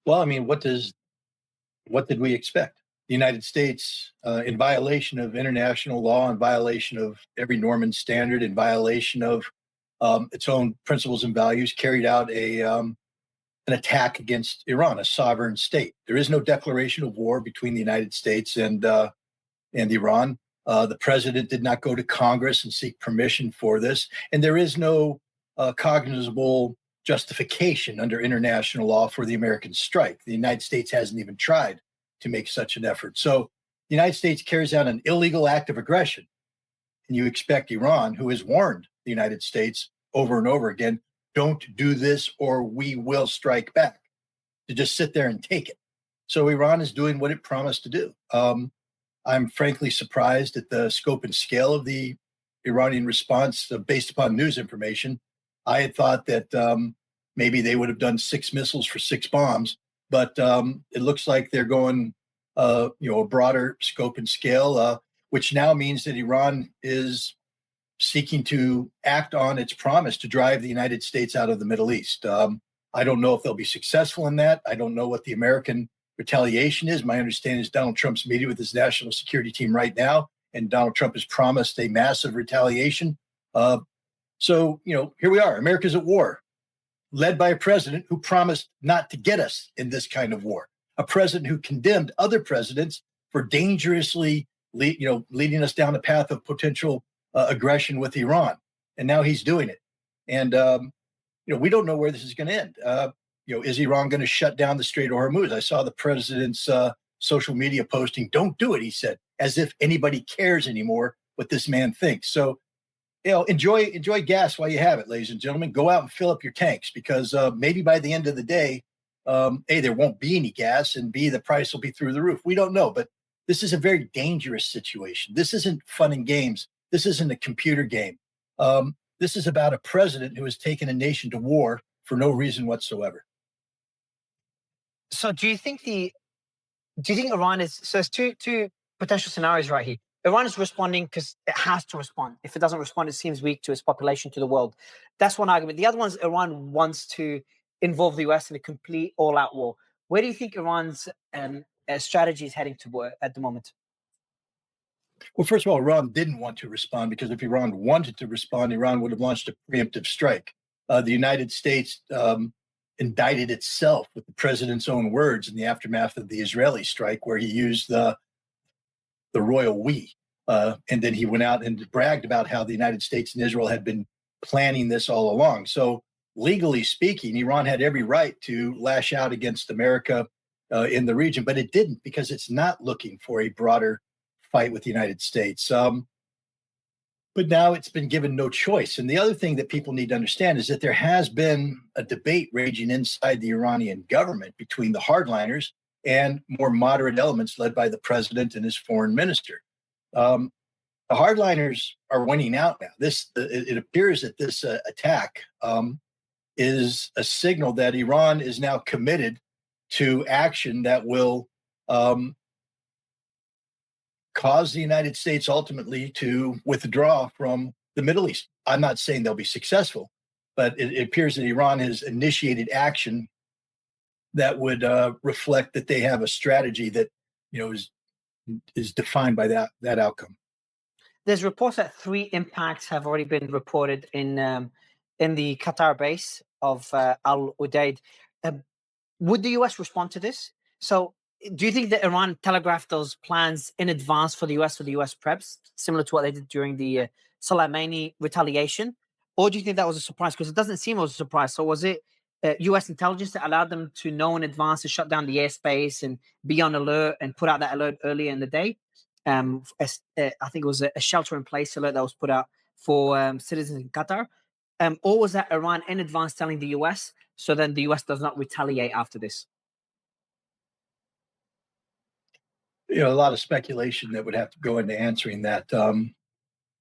Well, I mean, what did we expect? The United States, in violation of international law, in violation of every norm and standard, in violation of its own principles and values, carried out an attack against Iran, a sovereign state. There is no declaration of war between the United States and Iran. The president did not go to Congress and seek permission for this, and there is no cognizable justification under international law for the American strike. The United States hasn't even tried to make such an effort. So the United States carries out an illegal act of aggression, and you expect Iran, who has warned the United States over and over again, don't do this or we will strike back, to just sit there and take it. So Iran is doing what it promised to do. I'm frankly surprised at the scope and scale of the Iranian response based upon news information. I had thought that maybe they would have done 6 missiles for 6 bombs, but it looks like they're going, a broader scope and scale, which now means that Iran is seeking to act on its promise to drive the United States out of the Middle East. I don't know if they'll be successful in that. I don't know what the American retaliation is. My understanding is Donald Trump's meeting with his national security team right now, and Donald Trump has promised a massive retaliation. So, here we are. America's at war, led by a president who promised not to get us in this kind of war, a president who condemned other presidents for dangerously, leading us down the path of potential aggression with Iran. And now he's doing it. And, we don't know where this is going to end. Is Iran going to shut down the Strait of Hormuz? I saw the president's social media posting, "Don't do it," he said, as if anybody cares anymore what this man thinks. So, enjoy gas while you have it, ladies and gentlemen. Go out and fill up your tanks, because maybe by the end of the day, A, there won't be any gas, and B, the price will be through the roof. We don't know, but this is a very dangerous situation. This isn't fun and games. This isn't a computer game. This is about a president who has taken a nation to war for no reason whatsoever. So do you think Iran is, so there's two potential scenarios right here. Iran is responding because it has to respond. If it doesn't respond, it seems weak to its population, to the world. That's one argument. The other one is Iran wants to involve the US in a complete all-out war. Where do you think Iran's strategy is heading to at the moment? Well, first of all, Iran didn't want to respond, because if Iran wanted to respond, Iran would have launched a preemptive strike. The United States indicted itself with the president's own words in the aftermath of the Israeli strike, where he used the royal we. And then he went out and bragged about how the United States and Israel had been planning this all along. So legally speaking, Iran had every right to lash out against America in the region, but it didn't, because it's not looking for a broader fight with the United States. But now it's been given no choice. And the other thing that people need to understand is that there has been a debate raging inside the Iranian government between the hardliners and more moderate elements led by the president and his foreign minister. The hardliners are winning out now. It appears that this attack is a signal that Iran is now committed to action that will cause the United States ultimately to withdraw from the Middle East. I'm not saying they'll be successful, but it appears that Iran has initiated action that would reflect that they have a strategy that is defined by that outcome. There's reports that 3 impacts have already been reported in the Qatar base of Al Udeid. Would the US respond to this? So do you think that Iran telegraphed those plans in advance for the US preps, similar to what they did during the Soleimani retaliation? Or do you think that was a surprise? Because it doesn't seem it was a surprise. So was it US intelligence that allowed them to know in advance to shut down the airspace and be on alert and put out that alert earlier in the day? I think it was a shelter-in-place alert that was put out for citizens in Qatar. Or was that Iran in advance telling the US, so then the US does not retaliate after this? A lot of speculation that would have to go into answering that.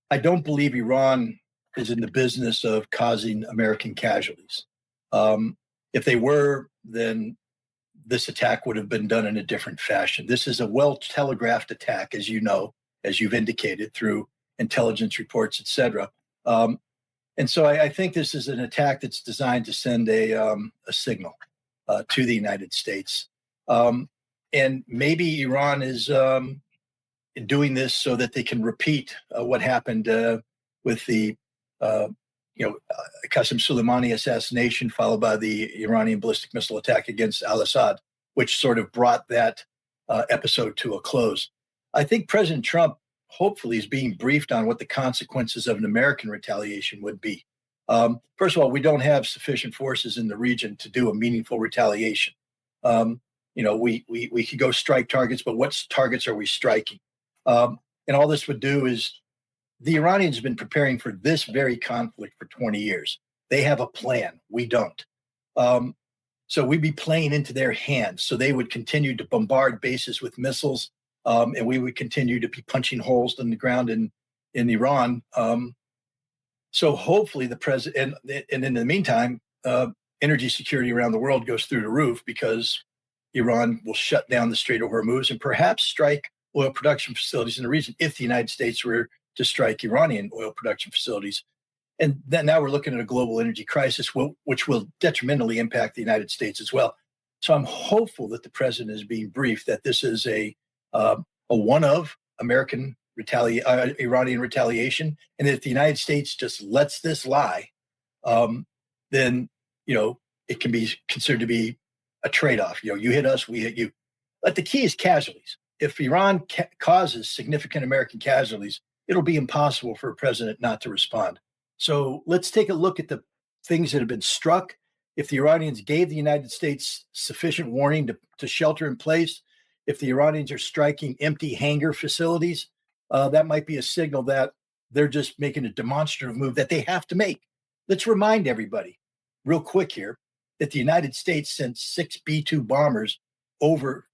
I don't believe Iran is in the business of causing American casualties. If they were, then this attack would have been done in a different fashion. This is a well-telegraphed attack, as you know, as you've indicated through intelligence reports, et cetera. And so I think this is an attack that's designed to send a signal. to the United States. And maybe Iran is doing this so that they can repeat what happened with the Qasem Soleimani assassination, followed by the Iranian ballistic missile attack against al-Assad, which sort of brought that episode to a close. I think President Trump hopefully is being briefed on what the consequences of an American retaliation would be. First of all, we don't have sufficient forces in the region to do a meaningful retaliation. We could go strike targets, but what targets are we striking? And all this would do is the Iranians have been preparing for this very conflict for 20 years. They have a plan. We don't. So we'd be playing into their hands. So they would continue to bombard bases with missiles, and we would continue to be punching holes in the ground in Iran. So hopefully the president, and in the meantime, energy security around the world goes through the roof because Iran will shut down the Strait of Hormuz and perhaps strike oil production facilities in the region if the United States were to strike Iranian oil production facilities. And then now we're looking at a global energy crisis, which will detrimentally impact the United States as well. So I'm hopeful that the president is being briefed that this is a one of American Iranian retaliation, and that if the United States just lets this lie, then it can be considered to be a trade-off. You hit us, we hit you. But the key is casualties. If Iran causes significant American casualties, it'll be impossible for a president not to respond. So let's take a look at the things that have been struck. If the Iranians gave the United States sufficient warning to shelter in place, if the Iranians are striking empty hangar facilities, that might be a signal that they're just making a demonstrative move that they have to make. Let's remind everybody real quick here that the United States sent 6 B-2 bombers over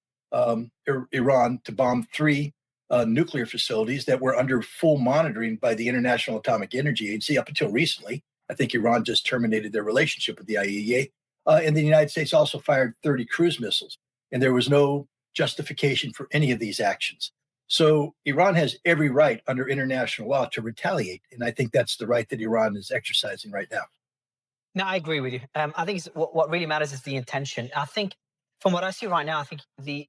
Iran to bomb 3 nuclear facilities that were under full monitoring by the International Atomic Energy Agency up until recently. I think Iran just terminated their relationship with the IAEA. And the United States also fired 30 cruise missiles, and there was no justification for any of these actions. So Iran has every right under international law to retaliate, and I think that's the right that Iran is exercising right now. No, I agree with you. I think what really matters is the intention. I think from what I see right now, I think the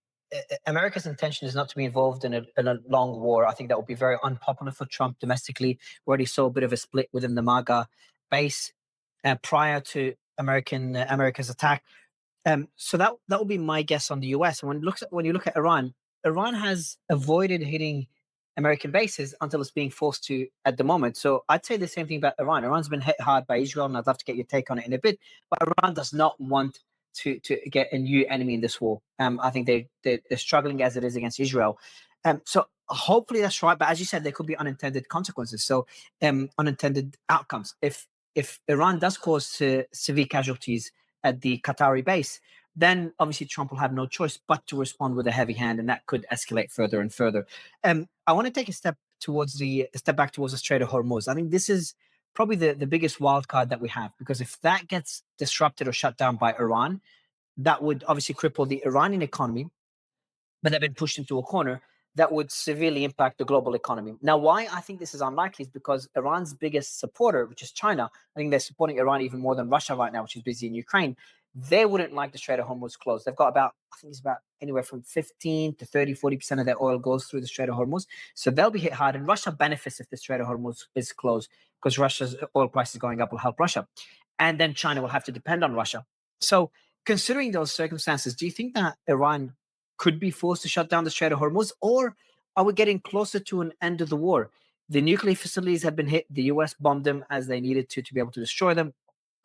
America's intention is not to be involved in a long war. I think that would be very unpopular for Trump domestically. We already saw a bit of a split within the MAGA base prior to America's attack. So that would be my guess on the US. And when you look at Iran, Iran has avoided hitting American bases until it's being forced to at the moment. So I'd say the same thing about Iran. Iran's been hit hard by Israel, and I'd love to get your take on it in a bit. But Iran does not want to get a new enemy in this war. I think they're struggling as it is against Israel. So hopefully that's right. But as you said, there could be unintended consequences. So unintended outcomes. If Iran does cause severe casualties at the Qatari base, then obviously Trump will have no choice but to respond with a heavy hand, and that could escalate further and further. I want to take a step back towards the Strait of Hormuz. I think this is probably the biggest wild card that we have, because if that gets disrupted or shut down by Iran, that would obviously cripple the Iranian economy, but they've been pushed into a corner that would severely impact the global economy. Now, why I think this is unlikely is because Iran's biggest supporter, which is China, I think they're supporting Iran even more than Russia right now, which is busy in Ukraine. They wouldn't like the Strait of Hormuz closed. They've got I think it's about anywhere from 15 to 30, 40% of their oil goes through the Strait of Hormuz. So they'll be hit hard. And Russia benefits if the Strait of Hormuz is closed, because Russia's oil prices going up will help Russia. And then China will have to depend on Russia. So considering those circumstances, do you think that Iran could be forced to shut down the Strait of Hormuz, or are we getting closer to an end of the war? The nuclear facilities have been hit. The US bombed them as they needed to be able to destroy them.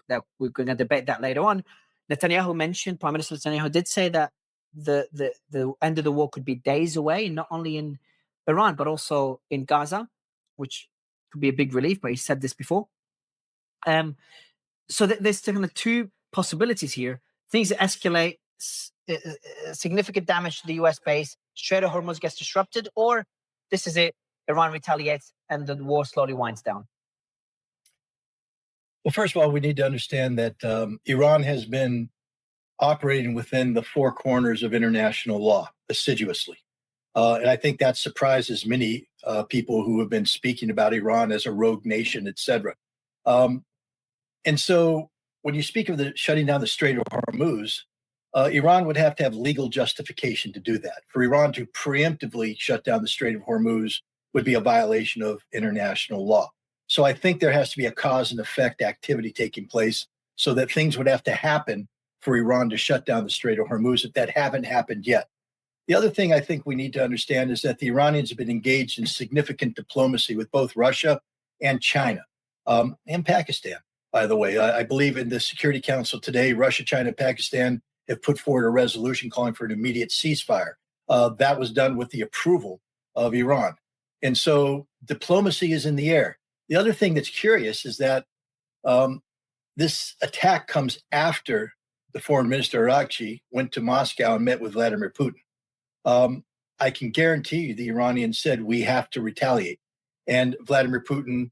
That we're going to debate that later on. Prime Minister Netanyahu did say that the end of the war could be days away, not only in Iran, but also in Gaza, which could be a big relief, but he said this before. So there's kind of 2 possibilities here. Things that escalate, significant damage to the US base, Strait of Hormuz gets disrupted, or this is it, Iran retaliates and the war slowly winds down. Well, first of all, we need to understand that Iran has been operating within the 4 corners of international law assiduously. And I think that surprises many people who have been speaking about Iran as a rogue nation, et cetera. And so when you speak of the shutting down the Strait of Hormuz, Iran would have to have legal justification to do that. For Iran to preemptively shut down the Strait of Hormuz would be a violation of international law. So I think there has to be a cause and effect activity taking place so that things would have to happen for Iran to shut down the Strait of Hormuz that haven't happened yet. The other thing I think we need to understand is that the Iranians have been engaged in significant diplomacy with both Russia and China, and Pakistan, by the way. I believe in the Security Council today, Russia, China, Pakistan have put forward a resolution calling for an immediate ceasefire. That was done with the approval of Iran. And so diplomacy is in the air. The other thing that's curious is that this attack comes after the foreign minister, Araghchi, went to Moscow and met with Vladimir Putin. I can guarantee you the Iranians said, we have to retaliate. And Vladimir Putin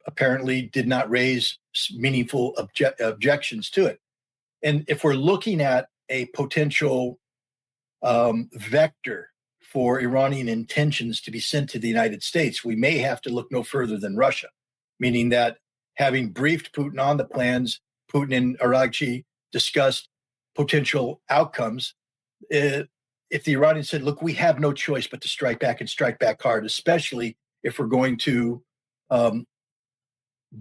apparently did not raise meaningful objections to it. And if we're looking at a potential vector for Iranian intentions to be sent to the United States, we may have to look no further than Russia, meaning that having briefed Putin on the plans, Putin and Araghchi discussed potential outcomes. If the Iranians said, look, we have no choice but to strike back and strike back hard, especially if we're going to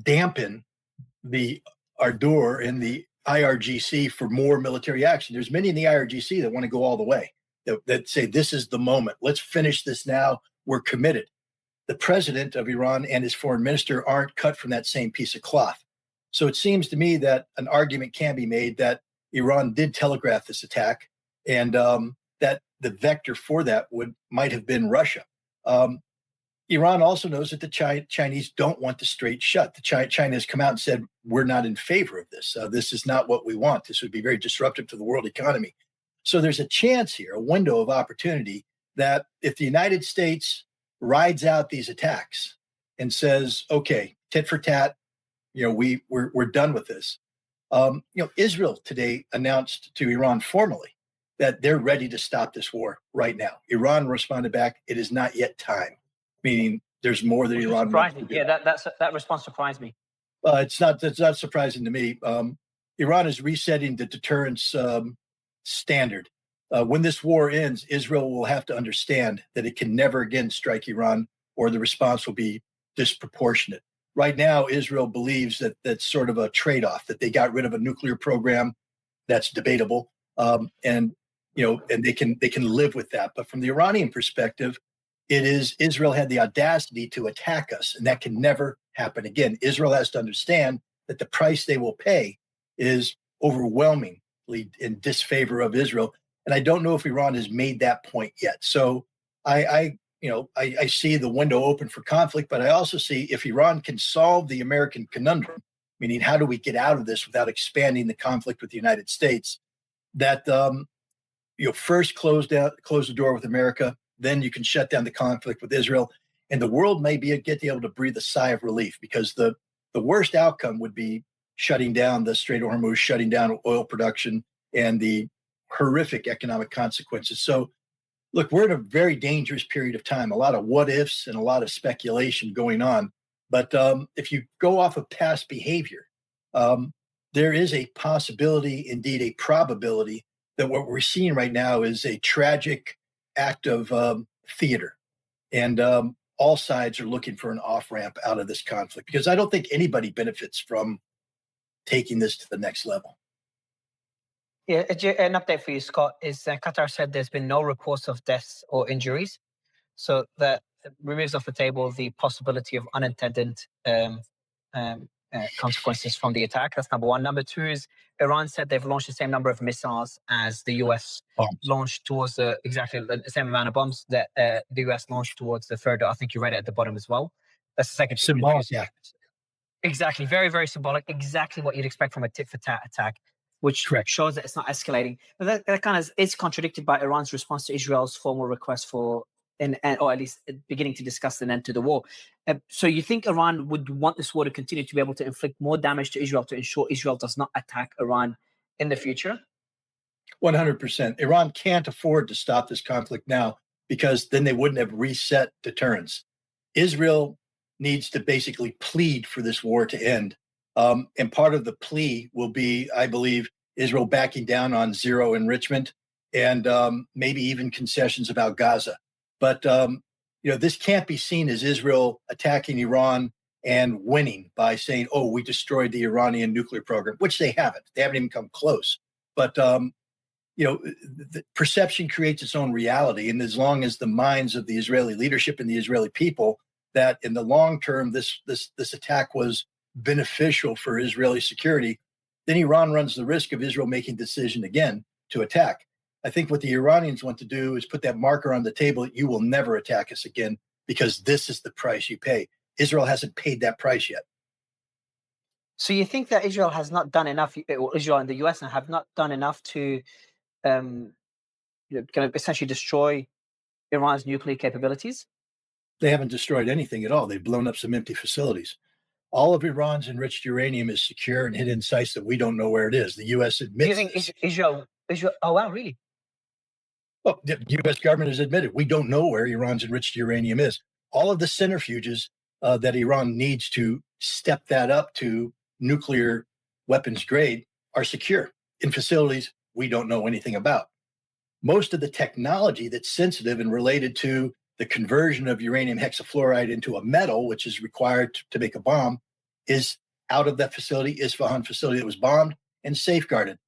dampen the ardor in the IRGC for more military action. There's many in the IRGC that want to go all the way, that say, this is the moment. Let's finish this now. We're committed. The president of Iran and his foreign minister aren't cut from that same piece of cloth. So it seems to me that an argument can be made that Iran did telegraph this attack, and that the vector for that might have been Russia. Iran also knows that the Chinese don't want the strait shut. China has come out and said, we're not in favor of this. This is not what we want. This would be very disruptive to the world economy. So there's a chance here, a window of opportunity, that if the United States rides out these attacks and says, okay, tit for tat, we're done with this. Israel today announced to Iran formally that they're ready to stop this war right now. Iran responded back, it is not yet time, meaning there's more that Iran wants to do. Yeah, that response surprised me. It's not surprising to me. Iran is resetting the deterrence standard. When this war ends, Israel will have to understand that it can never again strike Iran, or the response will be disproportionate. Right now, Israel believes that that's sort of a trade-off, that they got rid of a nuclear program. That's debatable, and they can live with that. But from the Iranian perspective, it is Israel had the audacity to attack us, and that can never happen again. Israel has to understand that the price they will pay is overwhelmingly in disfavor of Israel. And I don't know if Iran has made that point yet. So I see the window open for conflict, but I also see if Iran can solve the American conundrum, meaning how do we get out of this without expanding the conflict with the United States, that first close the door with America, then you can shut down the conflict with Israel, and the world may get able to breathe a sigh of relief, because the worst outcome would be shutting down the Strait of Hormuz, shutting down oil production, and the horrific economic consequences. So, look, we're in a very dangerous period of time, a lot of what ifs and a lot of speculation going on. But if you go off of past behavior, there is a possibility, indeed a probability, that what we're seeing right now is a tragic act of theater. And all sides are looking for an off-ramp out of this conflict, because I don't think anybody benefits from taking this to the next level. Yeah, an update for you, Scott, is Qatar said there's been no reports of deaths or injuries. So that removes off the table the possibility of unintended consequences from the attack. That's number one. Number two is Iran said they've launched the same number of missiles as the US launched towards exactly the same amount of bombs that the US launched towards the third. I think you read it at the bottom as well. That's the second. Symbolic, yeah. Exactly. Very, very symbolic. Exactly what you'd expect from a tit-for-tat attack, which shows that it's not escalating. But that kind of is contradicted by Iran's response to Israel's formal request for or at least beginning to discuss an end to the war. So you think Iran would want this war to continue to be able to inflict more damage to Israel to ensure Israel does not attack Iran in the future? 100%. Iran can't afford to stop this conflict now, because then they wouldn't have reset deterrence. Israel needs to basically plead for this war to end. And part of the plea will be, I believe, Israel backing down on zero enrichment, and maybe even concessions about Gaza. But this can't be seen as Israel attacking Iran and winning by saying, "Oh, we destroyed the Iranian nuclear program," which they haven't. They haven't even come close. But the perception creates its own reality, and as long as the minds of the Israeli leadership and the Israeli people that in the long term this attack was beneficial for Israeli security, then Iran runs the risk of Israel making the decision again to attack. I think what the Iranians want to do is put that marker on the table: you will never attack us again, because this is the price you pay. Israel hasn't paid that price yet. So you think that Israel has not done enough, or Israel and the US have not done enough to kind of essentially destroy Iran's nuclear capabilities? They haven't destroyed anything at all. They've blown up some empty facilities. All of Iran's enriched uranium is secure and hidden in sites that we don't know where it is. The U.S. admits. You think Israel? Oh wow, really? Well, the U.S. government has admitted we don't know where Iran's enriched uranium is. All of the centrifuges that Iran needs to step that up to nuclear weapons grade are secure in facilities we don't know anything about. Most of the technology that's sensitive and related to the conversion of uranium hexafluoride into a metal, which is required to make a bomb, is out of that facility, Isfahan facility that was bombed, and safeguarded.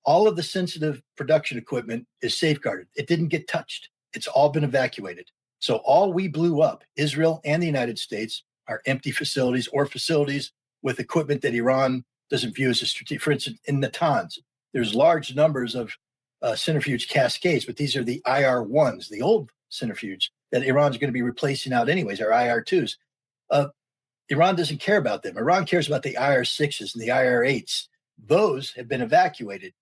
All of the sensitive production equipment is safeguarded. It didn't get touched. It's all been evacuated. So all we blew up, Israel and the United States, are empty facilities or facilities with equipment that Iran doesn't view as a strategic. For instance, in Natanz, there's large numbers of centrifuge cascades, but these are the IR-1s, the old centrifuge that Iran's going to be replacing out anyways, our IR-2s. Iran doesn't care about them. Iran cares about the IR-6s and the IR-8s. Those have been evacuated.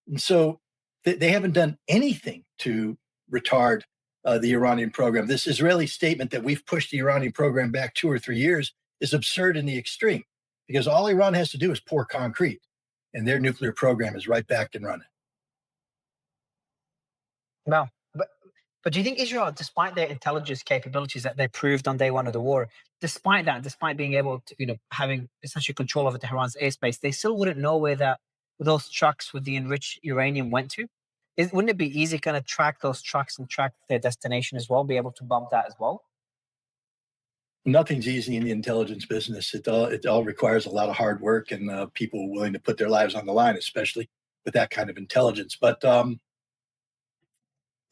And so they haven't done anything to retard the Iranian program. This Israeli statement that we've pushed the Iranian program back 2 or 3 years is absurd in the extreme, because all Iran has to do is pour concrete, and their nuclear program is right back and running. No, but do you think Israel, despite their intelligence capabilities that they proved on day one of the war, despite that, despite being able to, having essentially control over Tehran's airspace, they still wouldn't know where those trucks with the enriched uranium went to? Wouldn't it be easy kind of track those trucks and track their destination as well, be able to bump that as well? Nothing's easy in the intelligence business. It all requires a lot of hard work and people willing to put their lives on the line, especially with that kind of intelligence. But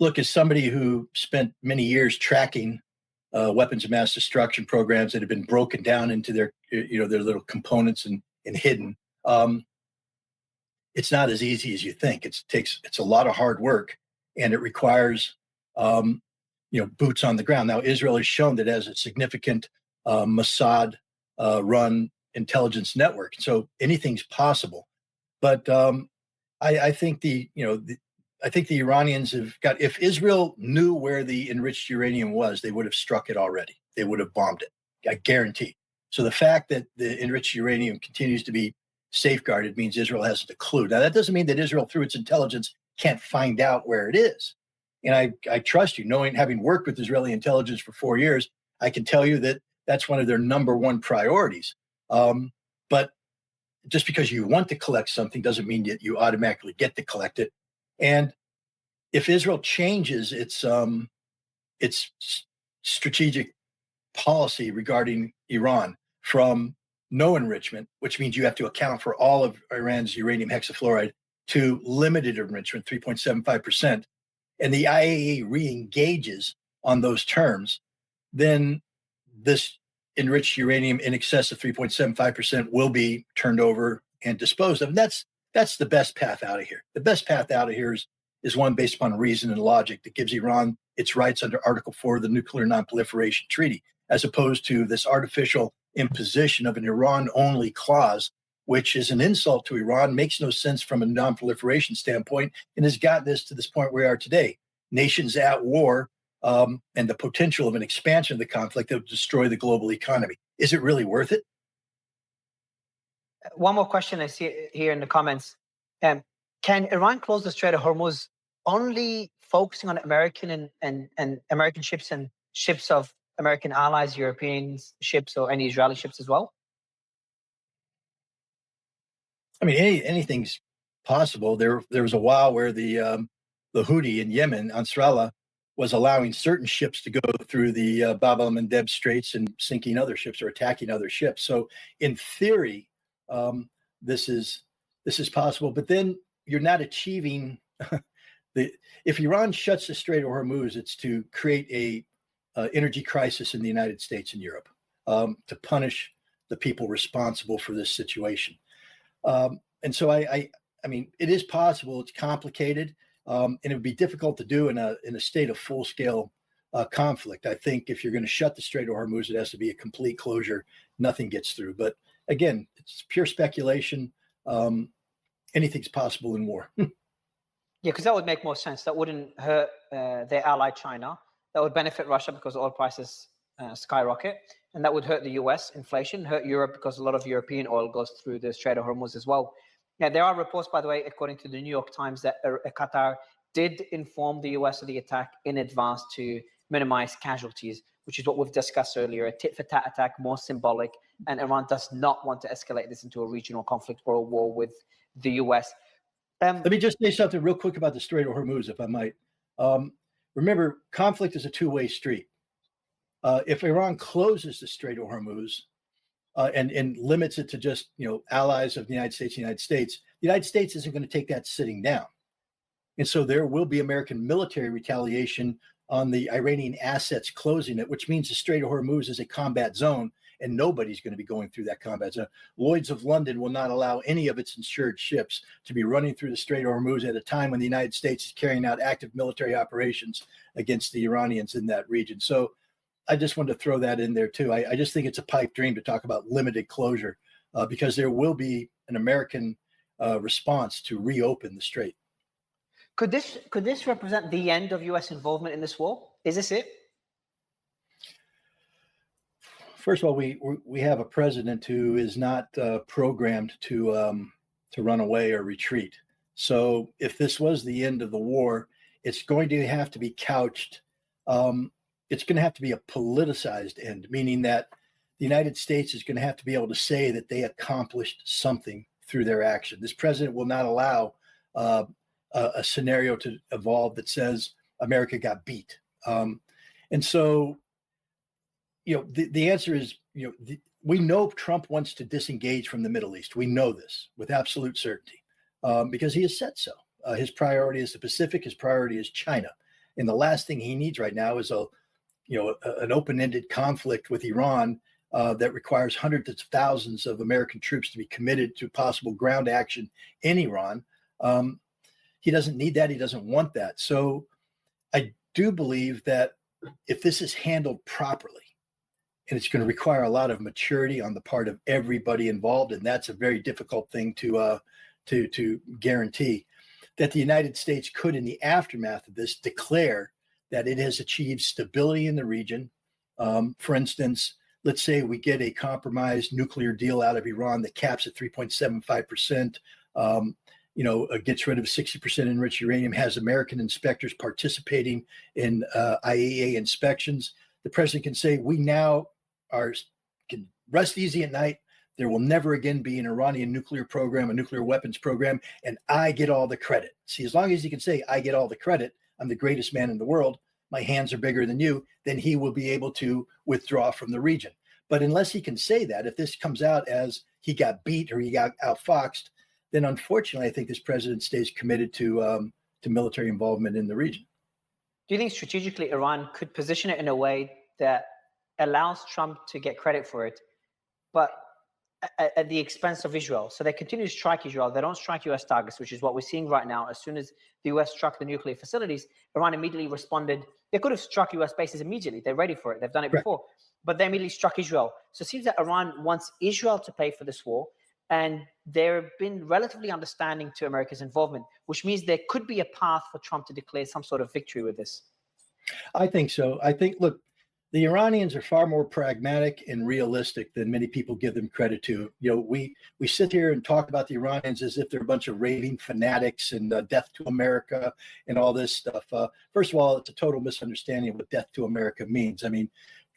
look, as somebody who spent many years tracking weapons of mass destruction programs that have been broken down into their little components and hidden, it's not as easy as you think. It's a lot of hard work, and it requires boots on the ground. Now, Israel has shown that it has a significant Mossad run intelligence network, so anything's possible. But I think I think the Iranians have got, if Israel knew where the enriched uranium was, they would have struck it already. They would have bombed it, I guarantee. So the fact that the enriched uranium continues to be safeguarded means Israel hasn't a clue. Now, that doesn't mean that Israel, through its intelligence, can't find out where it is. And I trust you, having worked with Israeli intelligence for 4 years, I can tell you that that's one of their number one priorities. But just because you want to collect something doesn't mean that you automatically get to collect it. And if Israel changes its strategic policy regarding Iran from no enrichment, which means you have to account for all of Iran's uranium hexafluoride, to limited enrichment, 3.75%, and the IAEA re-engages on those terms, then this enriched uranium in excess of 3.75% will be turned over and disposed of. And that's the best path out of here. The best path out of here is one based upon reason and logic that gives Iran its rights under Article 4 of the Nuclear Nonproliferation Treaty, as opposed to this artificial imposition of an Iran-only clause, which is an insult to Iran, makes no sense from a nonproliferation standpoint, and has gotten us to this point where we are today. Nations at war, and the potential of an expansion of the conflict that would destroy the global economy. Is it really worth it? One more question I see here in the comments. Can Iran close the Strait of Hormuz only focusing on American and American ships and ships of American allies, European ships, or any Israeli ships as well? I mean, anything's possible. There was a while where the Houthi in Yemen, Ansarallah, was allowing certain ships to go through the Bab el-Mandeb Straits and sinking other ships or attacking other ships. So in theory, um, this is possible. But then you're not achieving the. If Iran shuts the Strait of Hormuz, it's to create a energy crisis in the United States and Europe, to punish the people responsible for this situation. And so I mean, it is possible. It's complicated, and it would be difficult to do in a state of full scale conflict. I think if you're going to shut the Strait of Hormuz, it has to be a complete closure. Nothing gets through. But again, it's pure speculation. Anything's possible in war. Yeah, because that would make more sense. That wouldn't hurt their ally China. That would benefit Russia because oil prices skyrocket, and that would hurt the US, inflation, hurt Europe because a lot of European oil goes through the Strait of Hormuz as well. Yeah, there are reports, by the way, according to the New York Times, that Qatar did inform the US of the attack in advance to minimize casualties, which is what we've discussed earlier, a tit-for-tat attack, more symbolic, and Iran does not want to escalate this into a regional conflict or a war with the US. Let me just say something real quick about the Strait of Hormuz, if I might. Remember, conflict is a two-way street. If Iran closes the Strait of Hormuz and limits it to just allies of the United States isn't going to take that sitting down, and so there will be American military retaliation on the Iranian assets closing it, which means the Strait of Hormuz is a combat zone, and nobody's going to be going through that combat zone. Lloyd's of London will not allow any of its insured ships to be running through the Strait of Hormuz at a time when the United States is carrying out active military operations against the Iranians in that region. So I just wanted to throw that in there too. I just think it's a pipe dream to talk about limited closure because there will be an American response to reopen the strait. Could this represent the end of U.S. involvement in this war? Is this it? First of all, we have a president who is not programmed to run away or retreat. So if this was the end of the war, it's going to have to be couched. It's going to have to be a politicized end, meaning that the United States is going to have to be able to say that they accomplished something through their action. This president will not allow a scenario to evolve that says America got beat. And so, the answer is, we know Trump wants to disengage from the Middle East. We know this with absolute certainty because he has said so. His priority is the Pacific. His priority is China. And the last thing he needs right now is an open-ended conflict with Iran that requires hundreds of thousands of American troops to be committed to possible ground action in Iran. He doesn't need that. He doesn't want that. So I do believe that if this is handled properly, and it's going to require a lot of maturity on the part of everybody involved, and that's a very difficult thing to guarantee, that the United States could, in the aftermath of this, declare that it has achieved stability in the region. For instance, let's say we get a compromised nuclear deal out of Iran that caps at 3.75%, gets rid of 60% enriched uranium, has American inspectors participating in IAEA inspections. The president can say, we now can rest easy at night. There will never again be an Iranian nuclear program, a nuclear weapons program, and I get all the credit. See, as long as he can say, I get all the credit, I'm the greatest man in the world, my hands are bigger than you, then he will be able to withdraw from the region. But unless he can say that, if this comes out as he got beat or he got outfoxed, then unfortunately, I think this president stays committed to military involvement in the region. Do you think strategically Iran could position it in a way that allows Trump to get credit for it, but at the expense of Israel? So they continue to strike Israel. They don't strike U.S. targets, which is what we're seeing right now. As soon as the U.S. struck the nuclear facilities, Iran immediately responded. They could have struck U.S. bases immediately. They're ready for it. They've done it before. But they immediately struck Israel. So it seems that Iran wants Israel to pay for this war. And they've been relatively understanding to America's involvement, which means there could be a path for Trump to declare some sort of victory with this. I think so. I think, look, the Iranians are far more pragmatic and realistic than many people give them credit to. We sit here and talk about the Iranians as if they're a bunch of raving fanatics and death to America and all this stuff. First of all, it's a total misunderstanding of what death to America means. I mean,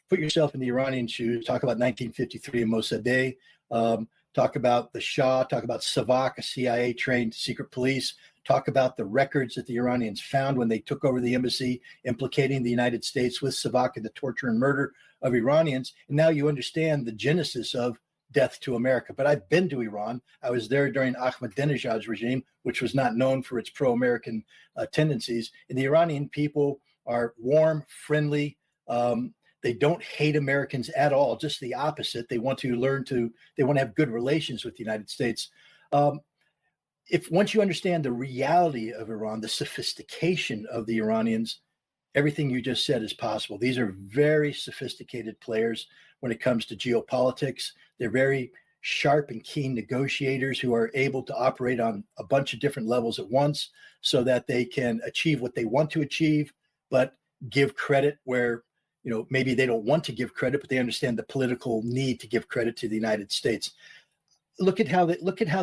put yourself in the Iranian shoes, talk about 1953 and Mossadegh. talk about the Shah, talk about Savak, a CIA-trained secret police, talk about the records that the Iranians found when they took over the embassy, implicating the United States with Savak in the torture and murder of Iranians. And now you understand the genesis of death to America. But I've been to Iran. I was there during Ahmadinejad's regime, which was not known for its pro-American tendencies. And the Iranian people are warm, friendly. They don't hate Americans at all, just the opposite. They want to they want to have good relations with the United States. If once you understand the reality of Iran, the sophistication of the Iranians, everything you just said is possible. These are very sophisticated players when it comes to geopolitics. They're very sharp and keen negotiators who are able to operate on a bunch of different levels at once so that they can achieve what they want to achieve, but give credit where maybe they don't want to give credit, but they understand the political need to give credit to the United States. Look at how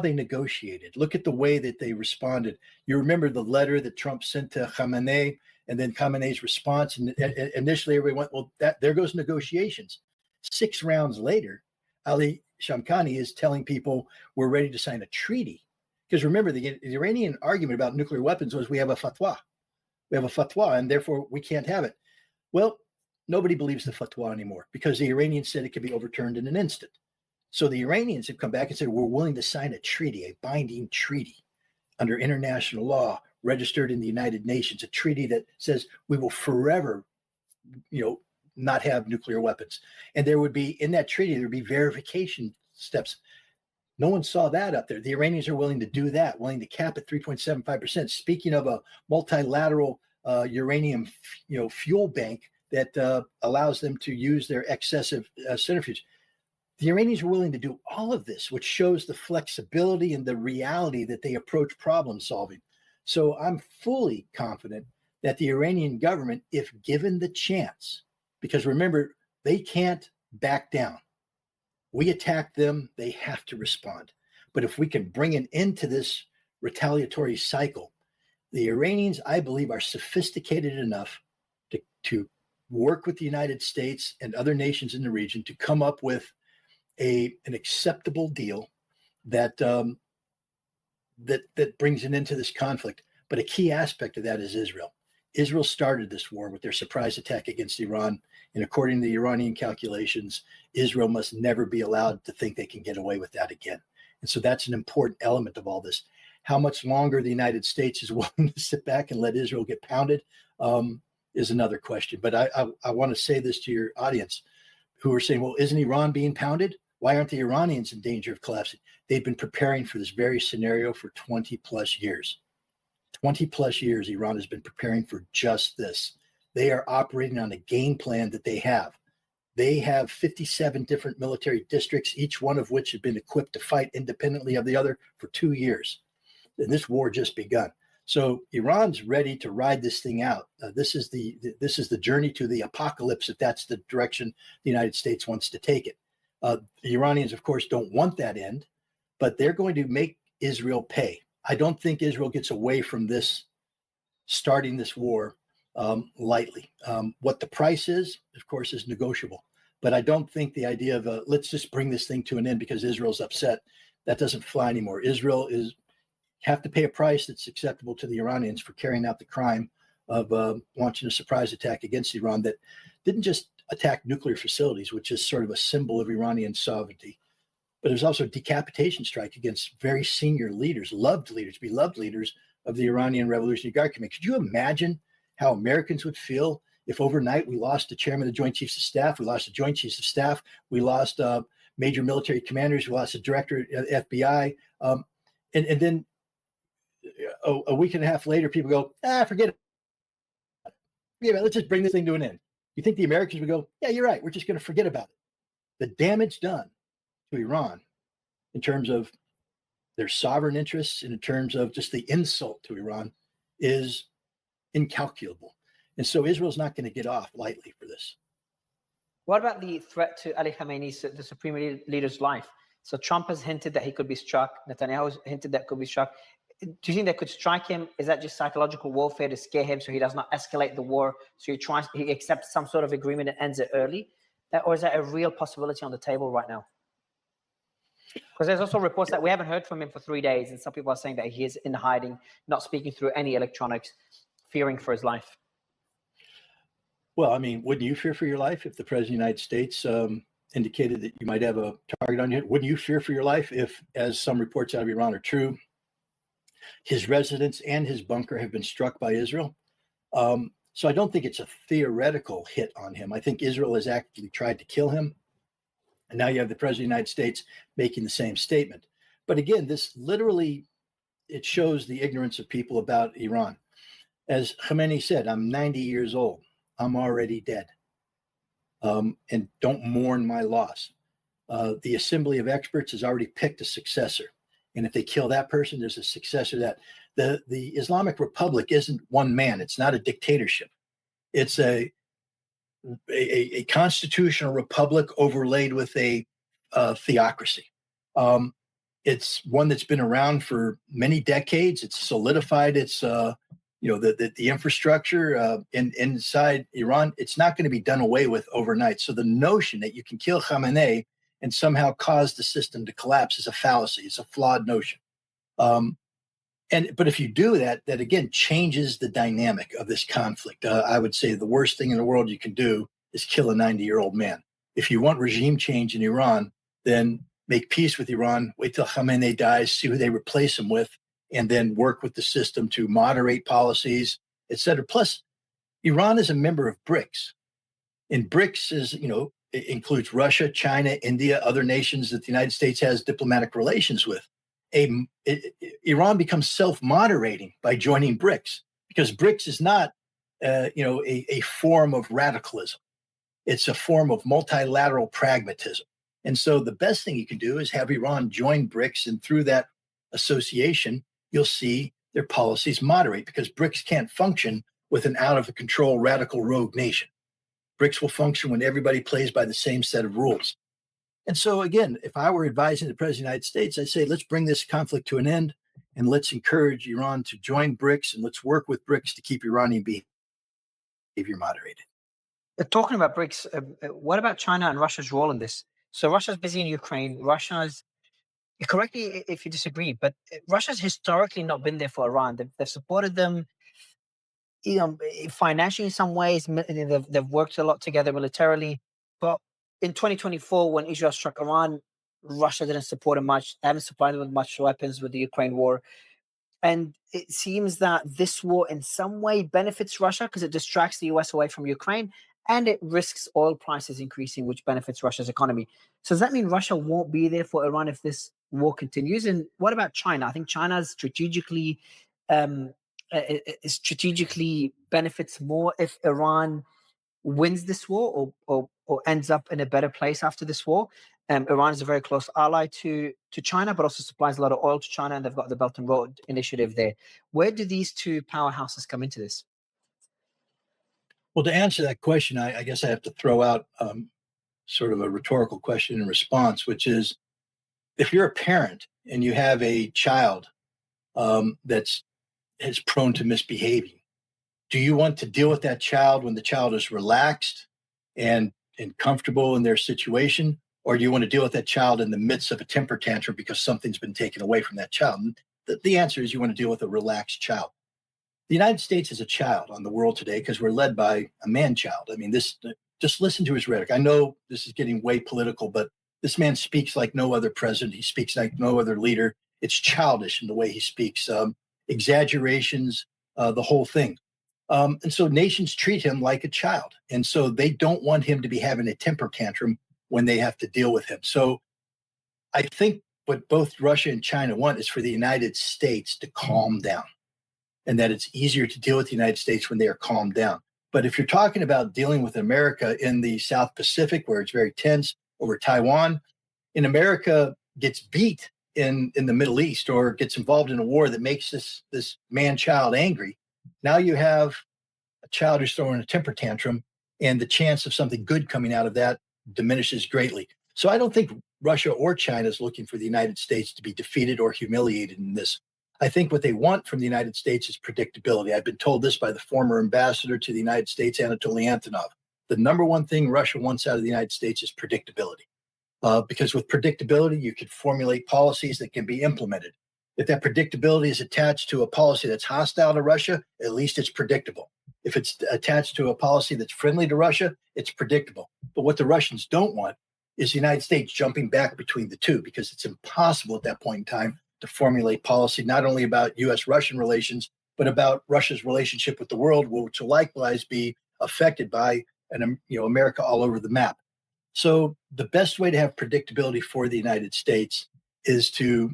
they negotiated. Look at the way that they responded. You remember the letter that Trump sent to Khamenei, and then Khamenei's response. And initially, everyone went, "Well, there goes negotiations." 6 rounds later, Ali Shamkhani is telling people we're ready to sign a treaty. Because remember, the Iranian argument about nuclear weapons was we have a fatwa. We have a fatwa, and therefore we can't have it. Well, nobody believes the fatwa anymore because the Iranians said it could be overturned in an instant. So the Iranians have come back and said, we're willing to sign a treaty, a binding treaty under international law, registered in the United Nations, a treaty that says we will forever, not have nuclear weapons. And there would be, in that treaty, there would be verification steps. No one saw that up there. The Iranians are willing to do that, willing to cap at 3.75%. Speaking of a multilateral uranium, fuel bank that allows them to use their excessive centrifuge. The Iranians are willing to do all of this, which shows the flexibility and the reality that they approach problem solving. So I'm fully confident that the Iranian government, if given the chance, because remember, they can't back down. We attack them, they have to respond. But if we can bring an end to this retaliatory cycle, the Iranians, I believe, are sophisticated enough to work with the United States and other nations in the region to come up with an acceptable deal that brings an end to this conflict. But a key aspect of that is Israel. Israel started this war with their surprise attack against Iran. And according to the Iranian calculations, Israel must never be allowed to think they can get away with that again. And so that's an important element of all this. How much longer the United States is willing to sit back and let Israel get pounded is another question. But I want to say this to your audience who are saying, well, isn't Iran being pounded? Why aren't the Iranians in danger of collapsing? They've been preparing for this very scenario for 20 plus years. 20 plus years, Iran has been preparing for just this. They are operating on a game plan that they have. They have 57 different military districts, each one of which has been equipped to fight independently of the other for 2 years. And this war just begun. So Iran's ready to ride this thing out. This is the journey to the apocalypse, if that's the direction the United States wants to take it. The Iranians, of course, don't want that end, but they're going to make Israel pay. I don't think Israel gets away from this, starting this war lightly. What the price is, of course, is negotiable. But I don't think the idea of let's just bring this thing to an end because Israel's upset, that doesn't fly anymore. Israel have to pay a price that's acceptable to the Iranians for carrying out the crime of launching a surprise attack against Iran that didn't just attack nuclear facilities, which is sort of a symbol of Iranian sovereignty, but there's also a decapitation strike against very senior leaders, beloved leaders of the Iranian Revolutionary Guard Committee. Could you imagine how Americans would feel if overnight we lost the chairman of the Joint Chiefs of Staff, we lost the Joint Chiefs of Staff, we lost major military commanders, we lost the director of the FBI, and then a week and a half later, people go, forget it. Yeah, let's just bring this thing to an end. You think the Americans would go, yeah, you're right, we're just going to forget about it. The damage done to Iran in terms of their sovereign interests and in terms of just the insult to Iran is incalculable. And so Israel's not going to get off lightly for this. What about the threat to Ali Khamenei's, the supreme leader's life? So Trump has hinted that he could be struck. Netanyahu has hinted that could be struck. Do you think they could strike him? Is that just psychological warfare to scare him so he does not escalate the war? So he accepts some sort of agreement and ends it early? Or is that a real possibility on the table right now? Because there's also reports that we haven't heard from him for 3 days, and some people are saying that he is in hiding, not speaking through any electronics, fearing for his life. Well, I mean, wouldn't you fear for your life if the president of the United States indicated that you might have a target on you? Wouldn't you fear for your life if, as some reports out of Iran are true, his residence and his bunker have been struck by Israel? So I don't think it's a theoretical hit on him. I think Israel has actually tried to kill him. And now you have the president of the United States making the same statement. But again, this literally, it shows the ignorance of people about Iran. As Khamenei said, I'm 90 years old. I'm already dead. And don't mourn my loss. The Assembly of Experts has already picked a successor. And if they kill that person, there's a successor that the Islamic Republic isn't one man. It's not a dictatorship. It's a constitutional republic overlaid with a theocracy. It's one that's been around for many decades. It's solidified its the infrastructure inside Iran. It's not going to be done away with overnight. So the notion that you can kill Khamenei and somehow cause the system to collapse is a fallacy. It's a flawed notion. But if you do that, that again changes the dynamic of this conflict. I would say the worst thing in the world you can do is kill a 90-year-old man. If you want regime change in Iran, then make peace with Iran, wait till Khamenei dies, see who they replace him with, and then work with the system to moderate policies, et cetera. Plus, Iran is a member of BRICS. And BRICS is, it includes Russia, China, India, other nations that the United States has diplomatic relations with. Iran becomes self-moderating by joining BRICS because BRICS is not, a form of radicalism. It's a form of multilateral pragmatism. And so the best thing you can do is have Iran join BRICS, and through that association, you'll see their policies moderate because BRICS can't function with an out-of-control radical rogue nation. BRICS will function when everybody plays by the same set of rules. And so, again, if I were advising the president of the United States, I'd say, let's bring this conflict to an end and let's encourage Iran to join BRICS, and let's work with BRICS to keep Iranian behavior moderated. Talking about BRICS, what about China and Russia's role in this? So Russia's busy in Ukraine. Russia's, correct me if you disagree, but Russia's historically not been there for Iran. They've supported them, financially in some ways. They've worked a lot together militarily. But in 2024, when Israel struck Iran, Russia didn't support them much. They haven't supplied them with much weapons with the Ukraine war. And it seems that this war in some way benefits Russia because it distracts the US away from Ukraine, and it risks oil prices increasing, which benefits Russia's economy. So does that mean Russia won't be there for Iran if this war continues? And what about China? I think China's strategically benefits more if Iran wins this war or ends up in a better place after this war. Iran is a very close ally to China, but also supplies a lot of oil to China, and they've got the Belt and Road Initiative there. Where do these two powerhouses come into this? Well, to answer that question, I guess I have to throw out sort of a rhetorical question in response, which is, if you're a parent and you have a child that's prone to misbehaving, do you want to deal with that child when the child is relaxed and comfortable in their situation? Or do you want to deal with that child in the midst of a temper tantrum because something's been taken away from that child? And the answer is you want to deal with a relaxed child. The United States is a child on the world today because we're led by a man-child. I mean, just listen to his rhetoric. I know this is getting way political, but this man speaks like no other president. He speaks like no other leader. It's childish in the way he speaks, exaggerations, the whole thing. And so nations treat him like a child. And so they don't want him to be having a temper tantrum when they have to deal with him. So I think what both Russia and China want is for the United States to calm down, and that it's easier to deal with the United States when they are calmed down. But if you're talking about dealing with America in the South Pacific, where it's very tense over Taiwan, and America gets beat in the Middle East or gets involved in a war that makes this man-child angry, now you have a child who's throwing a temper tantrum, and the chance of something good coming out of that diminishes greatly. So I don't think Russia or China is looking for the United States to be defeated or humiliated in this. I think what they want from the United States is predictability. I've been told this by the former ambassador to the United States, Anatoly Antonov. The number one thing Russia wants out of the United States is predictability. because with predictability, you could formulate policies that can be implemented. If that predictability is attached to a policy that's hostile to Russia, at least it's predictable. If it's attached to a policy that's friendly to Russia, it's predictable. But what the Russians don't want is the United States jumping back between the two, because it's impossible at that point in time to formulate policy not only about U.S.-Russian relations, but about Russia's relationship with the world, which will likewise be affected by America all over the map. So the best way to have predictability for the United States is to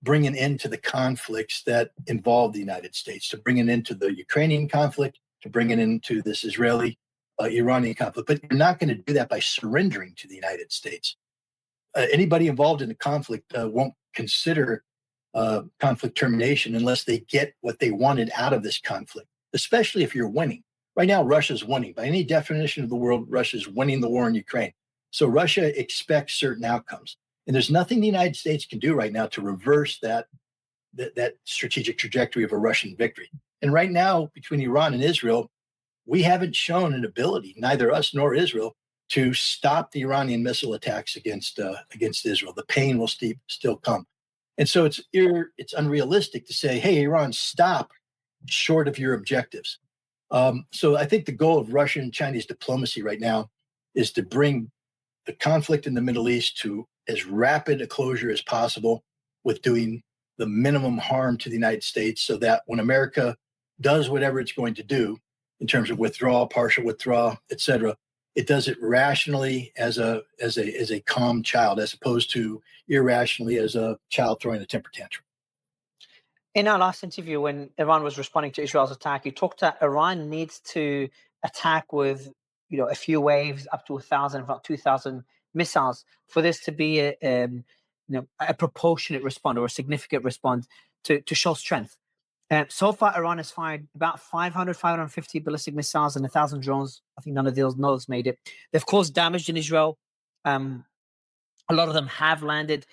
bring an end to the conflicts that involve the United States, to bring an end to the Ukrainian conflict, to bring it into this Israeli-Iranian conflict. But you're not going to do that by surrendering to the United States. Anybody involved in the conflict won't consider conflict termination unless they get what they wanted out of this conflict, especially if you're winning. Right now, Russia's winning. By any definition of the world, Russia's winning the war in Ukraine. So Russia expects certain outcomes. And there's nothing the United States can do right now to reverse that strategic trajectory of a Russian victory. And right now, between Iran and Israel, we haven't shown an ability, neither us nor Israel, to stop the Iranian missile attacks against Israel. The pain will still come. And so it's unrealistic to say, hey, Iran, stop short of your objectives. So I think the goal of Russian and Chinese diplomacy right now is to bring the conflict in the Middle East to as rapid a closure as possible, with doing the minimum harm to the United States, so that when America does whatever it's going to do in terms of withdrawal, partial withdrawal, et cetera, it does it rationally as a calm child, as opposed to irrationally as a child throwing a temper tantrum. In our last interview, when Iran was responding to Israel's attack, you talked that Iran needs to attack with, a few waves, up to 1,000, about 2,000 missiles, for this to be a proportionate response or a significant response to show strength. So far, Iran has fired about 550 ballistic missiles and 1,000 drones. I think none of those made it. They've caused damage in Israel. A lot of them have landed.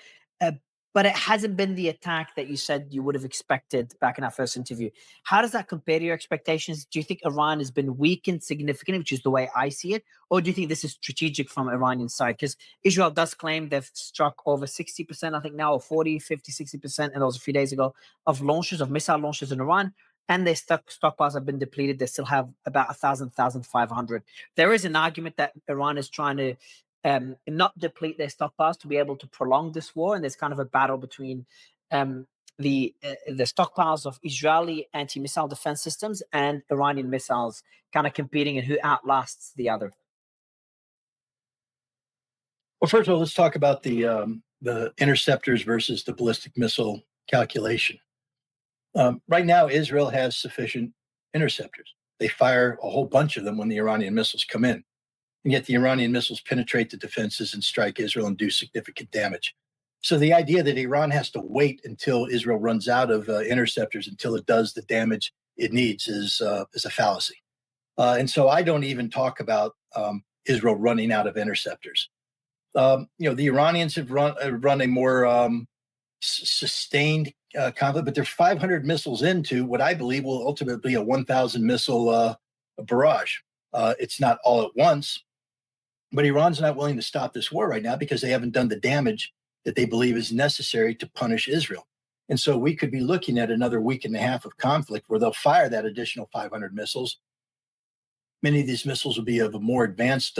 But it hasn't been the attack that you said you would have expected back in our first interview. How does that compare to your expectations? Do you think Iran has been weakened significantly, which is the way I see it? Or do you think this is strategic from Iranian side? Because Israel does claim they've struck over 60%, I think now, or 40, 50, 60%, and that was a few days ago, of missile launches in Iran. And their stockpiles have been depleted. They still have about 1,500. There is an argument that Iran is trying to not deplete their stockpiles to be able to prolong this war, and there's kind of a battle between the stockpiles of Israeli anti-missile defense systems and Iranian missiles, kind of competing in who outlasts the other. Well, first of all, let's talk about the interceptors versus the ballistic missile calculation. Right now, Israel has sufficient interceptors. They fire a whole bunch of them when the Iranian missiles come in. And yet the Iranian missiles penetrate the defenses and strike Israel and do significant damage. So the idea that Iran has to wait until Israel runs out of interceptors until it does the damage it needs is a fallacy. And so I don't even talk about Israel running out of interceptors. The Iranians have run a more sustained conflict, but they're 500 missiles into what I believe will ultimately be a 1,000 missile barrage. It's not all at once. But Iran's not willing to stop this war right now because they haven't done the damage that they believe is necessary to punish Israel. And so we could be looking at another week and a half of conflict where they'll fire that additional 500 missiles. Many of these missiles will be of a more advanced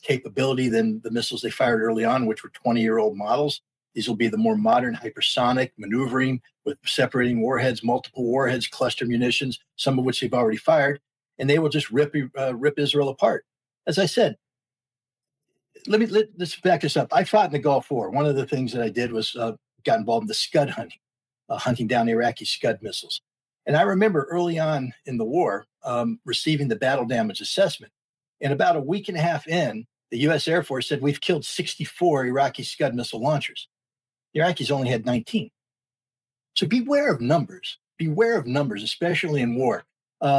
capability than the missiles they fired early on, which were 20-year-old models. These will be the more modern hypersonic maneuvering with separating warheads, multiple warheads, cluster munitions, some of which they've already fired, and they will just rip Israel apart. As I said, let's back this up. I fought in the Gulf War. One of the things that I did was got involved in the Scud hunting, hunting down Iraqi Scud missiles. And I remember early on in the war receiving the battle damage assessment. And about a week and a half in, the U.S. Air Force said, we've killed 64 Iraqi Scud missile launchers. The Iraqis only had 19. So beware of numbers. Beware of numbers, especially in war.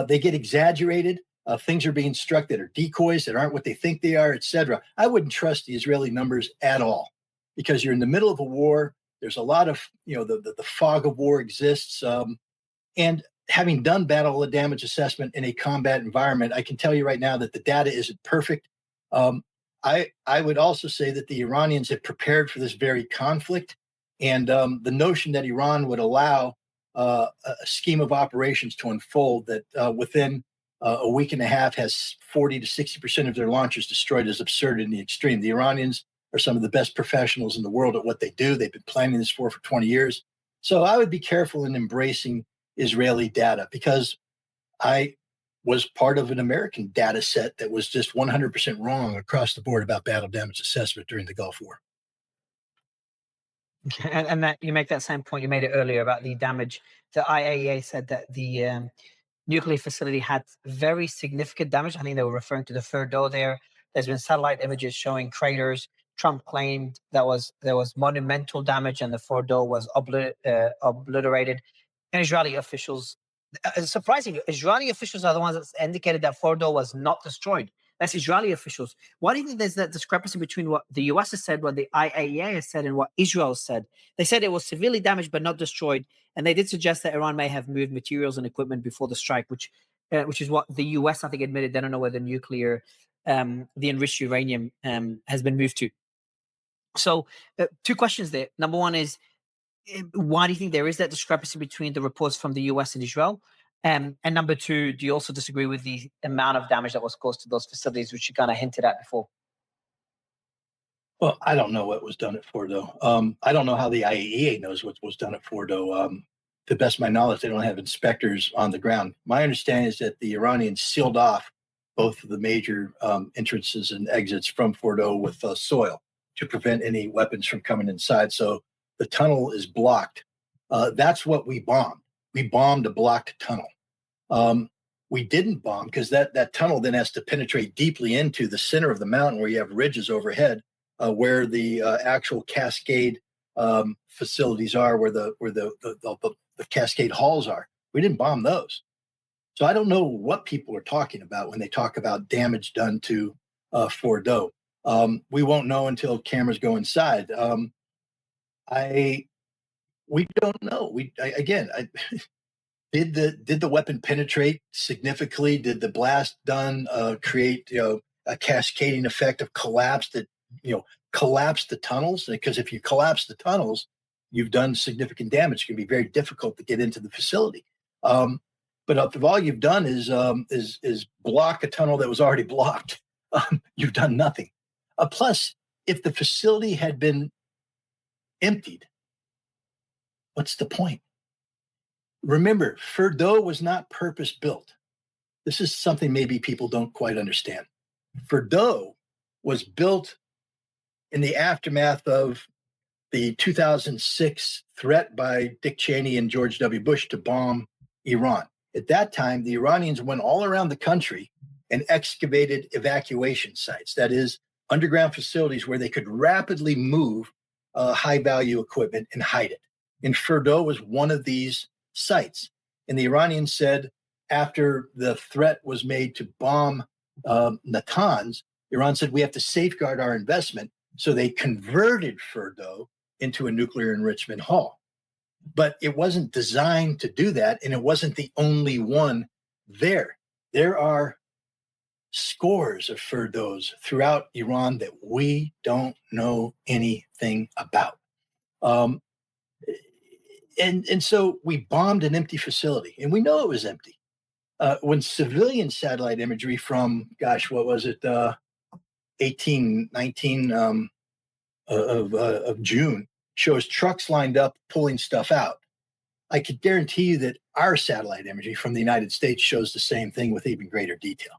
They get exaggerated. Things are being struck that are decoys, that aren't what they think they are, et cetera. I wouldn't trust the Israeli numbers at all, because you're in the middle of a war. There's a lot of, the fog of war exists. And having done battle damage assessment in a combat environment, I can tell you right now that the data isn't perfect. I would also say that the Iranians had prepared for this very conflict, and the notion that Iran would allow a scheme of operations to unfold that within a week and a half has 40 to 60% of their launchers destroyed is absurd in the extreme. The Iranians are some of the best professionals in the world at what they do. They've been planning this for 20 years. So I would be careful in embracing Israeli data, because I was part of an American data set that was just 100% wrong across the board about battle damage assessment during the Gulf War. And that you make that same point you made it earlier about the damage. The IAEA said that the nuclear facility had very significant damage. I think they were referring to the Fordow there. There's been satellite images showing craters. Trump claimed that there was monumental damage and the Fordow was obliterated. And Israeli officials, surprisingly, Israeli officials are the ones that indicated that Fordow was not destroyed. That's Israeli officials. Why do you think there's that discrepancy between what the US has said, what the IAEA has said, and what Israel said? They said it was severely damaged but not destroyed, and they did suggest that Iran may have moved materials and equipment before the strike, which is what the US, I think, admitted. They don't know where the the enriched uranium has been moved to. So, two questions there. Number one is, why do you think there is that discrepancy between the reports from the US and Israel? And number two, do you also disagree with the amount of damage that was caused to those facilities, which you kind of hinted at before? Well, I don't know what was done at Fordo. I don't know how the IAEA knows what was done at Fordo. To the best of my knowledge, they don't have inspectors on the ground. My understanding is that the Iranians sealed off both of the major entrances and exits from Fordo with soil to prevent any weapons from coming inside. So the tunnel is blocked. That's what we bombed. We bombed a blocked tunnel. We didn't bomb because that tunnel then has to penetrate deeply into the center of the mountain where you have ridges overhead, where the actual cascade facilities are, where the cascade halls are. We didn't bomb those. So I don't know what people are talking about when they talk about damage done to Fordo. We won't know until cameras go inside. We don't know. Did the weapon penetrate significantly? Did the blast done create a cascading effect of collapse that collapsed the tunnels? Because if you collapse the tunnels, you've done significant damage. It can be very difficult to get into the facility. But if all you've done is block a tunnel that was already blocked, you've done nothing. Plus, if the facility had been emptied, what's the point? Remember, Fordo was not purpose-built. This is something maybe people don't quite understand. Fordo was built in the aftermath of the 2006 threat by Dick Cheney and George W. Bush to bomb Iran. At that time, the Iranians went all around the country and excavated evacuation sites, that is, underground facilities where they could rapidly move high-value equipment and hide it. And Fordo was one of these sites. And the Iranians said, after the threat was made to bomb Natanz, Iran said, we have to safeguard our investment. So they converted Fordo into a nuclear enrichment hall. But it wasn't designed to do that, and it wasn't the only one there. There are scores of Fordos throughout Iran that we don't know anything about. And so we bombed an empty facility, and we know it was empty. When civilian satellite imagery from, what was it, 19 of June shows trucks lined up pulling stuff out, I could guarantee you that our satellite imagery from the United States shows the same thing with even greater detail.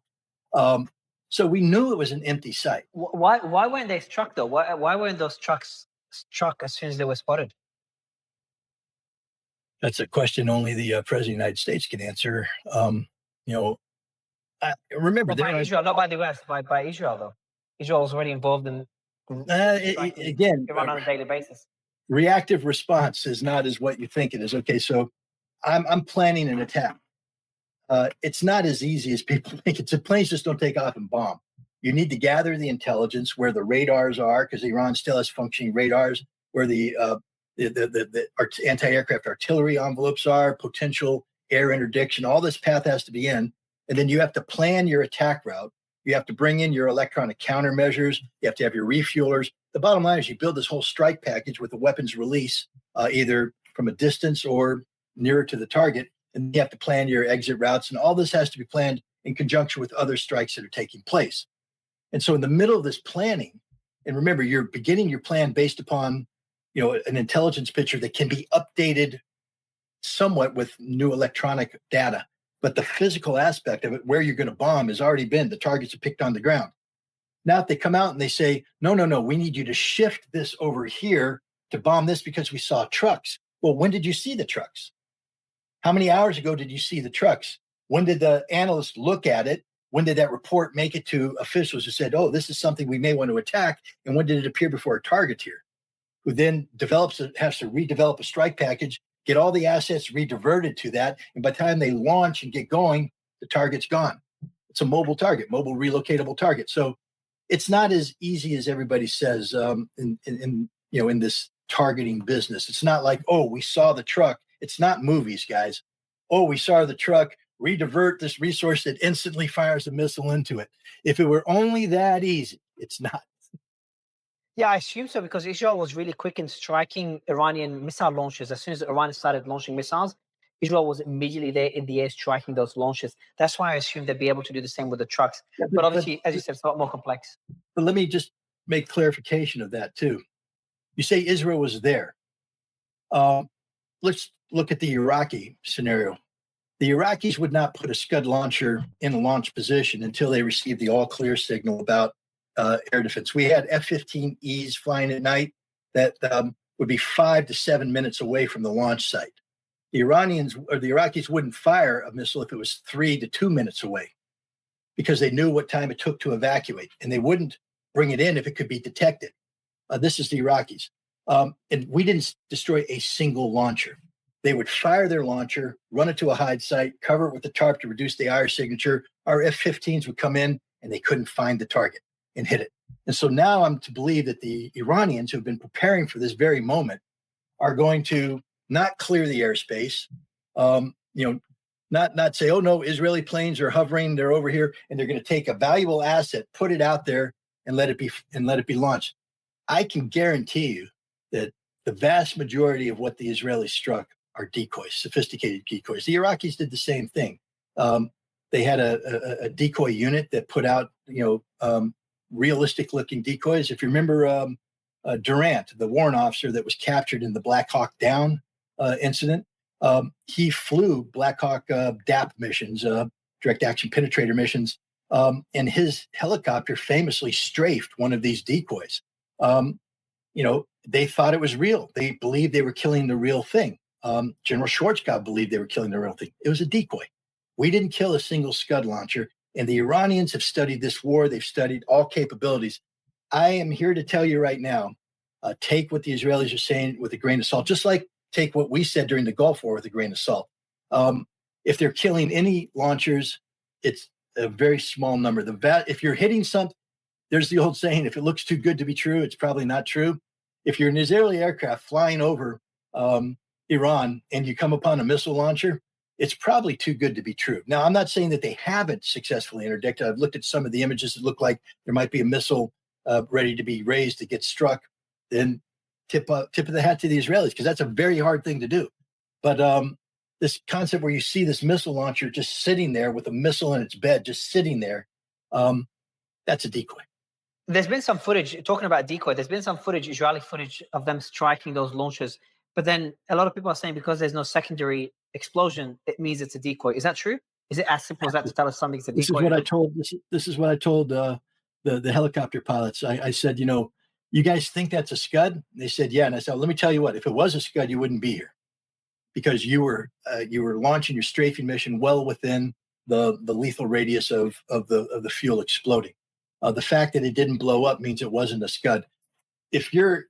So we knew it was an empty site. Why weren't they struck, though? Why weren't those trucks struck as soon as they were spotted? That's a question only the President of the United States can answer. Remember, by Israel, not by the US, by Israel, though. Israel was already involved in Iran on a daily basis. Reactive response is not as what you think it is. Okay, so I'm planning an attack. It's not as easy as people think. It's planes just don't take off and bomb. You need to gather the intelligence where the radars are, because Iran still has functioning radars, where the anti-aircraft artillery envelopes are, potential air interdiction. All this path has to be in, and then you have to plan your attack route You have to bring in your electronic countermeasures. You have to have your refuelers. The bottom line is you build this whole strike package with a weapons release, either from a distance or nearer to the target. And you have to plan your exit routes. And all this has to be planned in conjunction with other strikes that are taking place. And so in the middle of this planning, and remember, you're beginning your plan based upon, an intelligence picture that can be updated somewhat with new electronic data. But the physical aspect of it, where you're going to bomb, has already been, the targets are picked on the ground. Now, if they come out and they say, no, we need you to shift this over here to bomb this because we saw trucks. Well, when did you see the trucks? How many hours ago did you see the trucks? When did the analyst look at it? When did that report make it to officials who said, oh, this is something we may want to attack? And when did it appear before a target here? Who then has to redevelop a strike package, get all the assets rediverted to that. And by the time they launch and get going, the target's gone. It's a mobile target, mobile relocatable target. So it's not as easy as everybody says in this targeting business. It's not like, oh, we saw the truck. It's not movies, guys. Oh, we saw the truck, redivert this resource that instantly fires a missile into it. If it were only that easy, it's not. Yeah, I assume so, because Israel was really quick in striking Iranian missile launches. As soon as Iran started launching missiles, Israel was immediately there in the air striking those launches. That's why I assume they'd be able to do the same with the trucks. Yeah, but obviously, as you said, it's a lot more complex. But let me just make clarification of that too. You say Israel was there. Let's look at the Iraqi scenario. The Iraqis would not put a Scud launcher in a launch position until they received the all clear signal about air defense. We had F-15Es flying at night that would be 5 to 7 minutes away from the launch site. The Iraqis wouldn't fire a missile if it was 3 to 2 minutes away, because they knew what time it took to evacuate, and they wouldn't bring it in if it could be detected. This is the Iraqis. And we didn't destroy a single launcher. They would fire their launcher, run it to a hide site, cover it with the tarp to reduce the IR signature. Our F-15s would come in, and they couldn't find the target and hit it. And so now I'm to believe that the Iranians, who've been preparing for this very moment, are going to not clear the airspace, not say, oh no, Israeli planes are hovering, they're over here, and they're going to take a valuable asset, put it out there, and let it be launched. I can guarantee you that the vast majority of what the Israelis struck are decoys, sophisticated decoys. The Iraqis did the same thing. They had a decoy unit that put out, realistic-looking decoys. If you remember Durant, the warrant officer that was captured in the Black Hawk Down incident, he flew Black Hawk DAP missions, direct action penetrator missions, and his helicopter famously strafed one of these decoys. They thought it was real. They believed they were killing the real thing. General Schwarzkopf believed they were killing the real thing. It was a decoy. We didn't kill a single Scud launcher. And the Iranians have studied this war. They've studied all capabilities. I am here to tell you right now, take what the Israelis are saying with a grain of salt, just like take what we said during the Gulf War with a grain of salt. If they're killing any launchers, it's a very small number. If you're hitting something, there's the old saying, if it looks too good to be true, it's probably not true. If you're an Israeli aircraft flying over Iran and you come upon a missile launcher, it's probably too good to be true. Now, I'm not saying that they haven't successfully interdicted. I've looked at some of the images that look like there might be a missile ready to be raised to get struck. Then tip of the hat to the Israelis, because that's a very hard thing to do. But this concept where you see this missile launcher just sitting there with a missile in its bed, just sitting there, that's a decoy. There's been some footage, talking about decoy, there's been some footage, Israeli footage of them striking those launchers. But then a lot of people are saying because there's no secondary explosion, it means it's a decoy. Is that true? Is it as simple as that to tell us something's a decoy? This is what I told. This is what I told the helicopter pilots. I said, you guys think that's a Scud? And they said, yeah. And I said, let me tell you what. If it was a Scud, you wouldn't be here, because you were launching your strafing mission well within the lethal radius of the fuel exploding. The fact that it didn't blow up means it wasn't a Scud. If you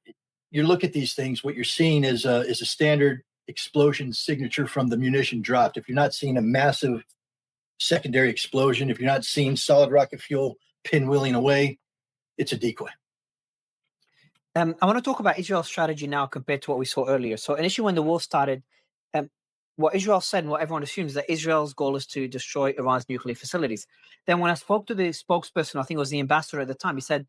look at these things, what you're seeing is a standard explosion signature from the munition dropped. If you're not seeing a massive secondary explosion, if you're not seeing solid rocket fuel pinwheeling away, it's a decoy. I want to talk about Israel's strategy now compared to what we saw earlier. So initially when the war started, what Israel said and what everyone assumes, that Israel's goal is to destroy Iran's nuclear facilities. Then when I spoke to the spokesperson, I think it was the ambassador at the time, he said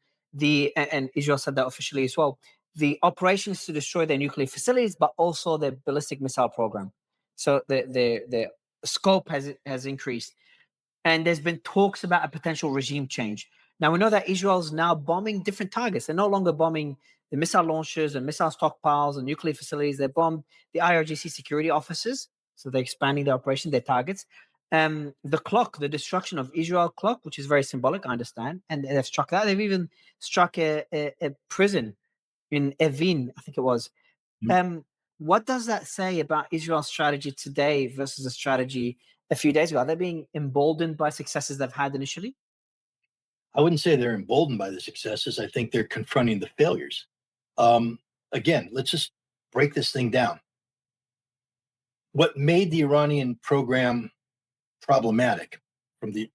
and Israel said that officially as well, the operation is to destroy their nuclear facilities, but also their ballistic missile program. So the scope has increased. And there's been talks about a potential regime change. Now we know that Israel's now bombing different targets. They're no longer bombing the missile launchers and missile stockpiles and nuclear facilities. They bomb the IRGC security offices. So they're expanding their operation, their targets. The clock, the destruction of Israel clock, which is very symbolic, I understand. And they've struck that. They've even struck a prison in Evin, I think it was. What does that say about Israel's strategy today versus a strategy a few days ago? Are they being emboldened by successes they've had initially? I wouldn't say they're emboldened by the successes. I think they're confronting the failures. Um, Again, let's just break this thing down. What made the Iranian program problematic from the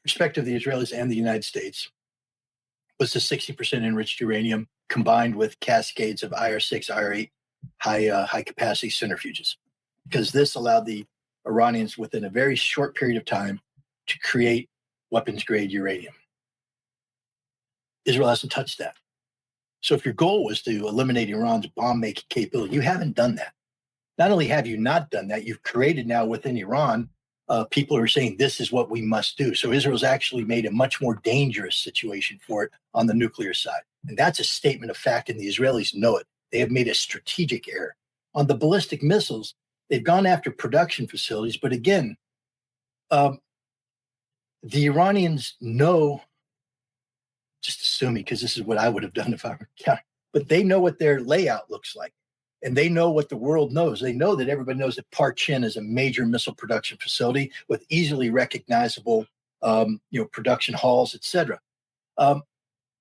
perspective of the Israelis and the United States was the 60% enriched uranium combined with cascades of IR6, IR8 high capacity centrifuges, because this allowed the Iranians within a very short period of time to create weapons grade uranium. Israel hasn't touched that. So if your goal was to eliminate Iran's bomb making capability, you haven't done that. Not only have you not done that, you've created now within Iran people who are saying this is what we must do. So Israel's actually made a much more dangerous situation for it on the nuclear side. And that's a statement of fact, and the Israelis know it. They have made a strategic error. On the ballistic missiles, they've gone after production facilities. But again, the Iranians know, just assuming, because this is what I would have done if I were counter, but they know what their layout looks like. And they know what the world knows. They know that everybody knows that Parchin is a major missile production facility with easily recognizable, production halls, et cetera.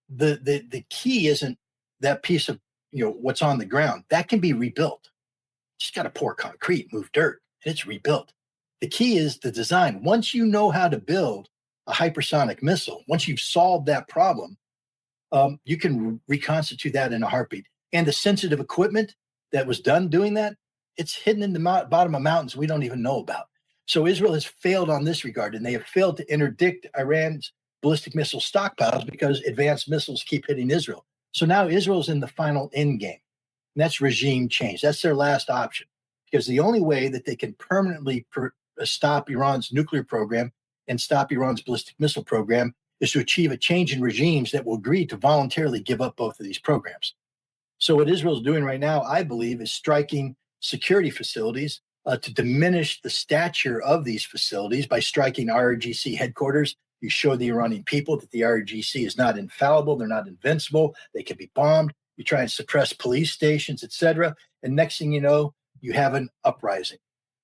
The key isn't that piece of, what's on the ground. That can be rebuilt. Just got to pour concrete, move dirt, and it's rebuilt. The key is the design. Once you know how to build a hypersonic missile, once you've solved that problem, you can reconstitute that in a heartbeat. And the sensitive equipment that was done doing that, it's hidden in the bottom of mountains we don't even know about. So Israel has failed on this regard, and they have failed to interdict Iran's ballistic missile stockpiles because advanced missiles keep hitting Israel. So now Israel's in the final end game, and that's regime change. That's their last option, because the only way that they can permanently stop Iran's nuclear program and stop Iran's ballistic missile program is to achieve a change in regimes that will agree to voluntarily give up both of these programs. So what Israel's doing right now, I believe, is striking security facilities to diminish the stature of these facilities by striking IRGC headquarters. You show the Iranian people that the IRGC is not infallible, they're not invincible, they can be bombed. You try and suppress police stations, et cetera. And next thing you know, you have an uprising.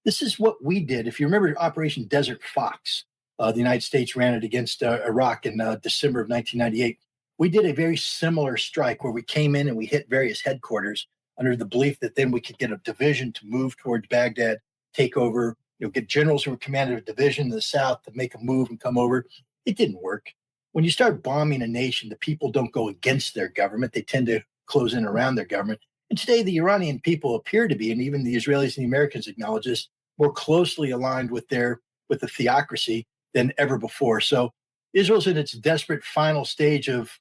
This is what we did. If you remember Operation Desert Fox, the United States ran it against Iraq in December of 1998. We did a very similar strike where we came in and we hit various headquarters under the belief that then we could get a division to move towards Baghdad, take over, get generals who were commanded a division in the south to make a move and come over. It didn't work. When you start bombing a nation, the people don't go against their government. They tend to close in around their government. And today the Iranian people appear to be, and even the Israelis and the Americans acknowledge this, more closely aligned with the theocracy than ever before. So Israel's in its desperate final stage of,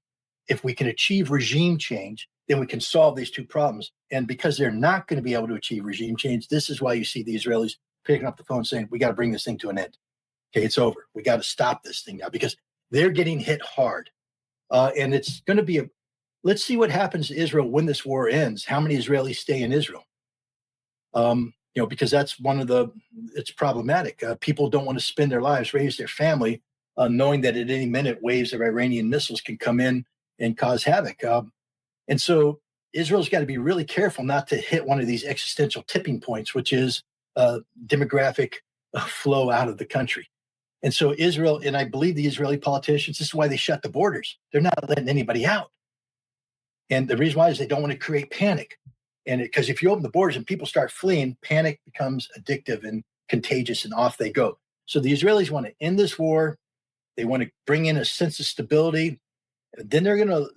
if we can achieve regime change, then we can solve these two problems. And because they're not going to be able to achieve regime change, this is why you see the Israelis picking up the phone saying, we got to bring this thing to an end. Okay, it's over. We got to stop this thing now because they're getting hit hard. And it's going to be let's see what happens to Israel when this war ends. How many Israelis stay in Israel? Because that's it's problematic. People don't want to spend their lives, raise their family, knowing that at any minute waves of Iranian missiles can come in and cause havoc. And so Israel's got to be really careful not to hit one of these existential tipping points, which is demographic flow out of the country. And so Israel, and I believe the Israeli politicians, this is why they shut the borders. They're not letting anybody out. And the reason why is they don't want to create panic. And because if you open the borders and people start fleeing, panic becomes addictive and contagious, and off they go. So the Israelis want to end this war. They want to bring in a sense of stability. And then they're going to,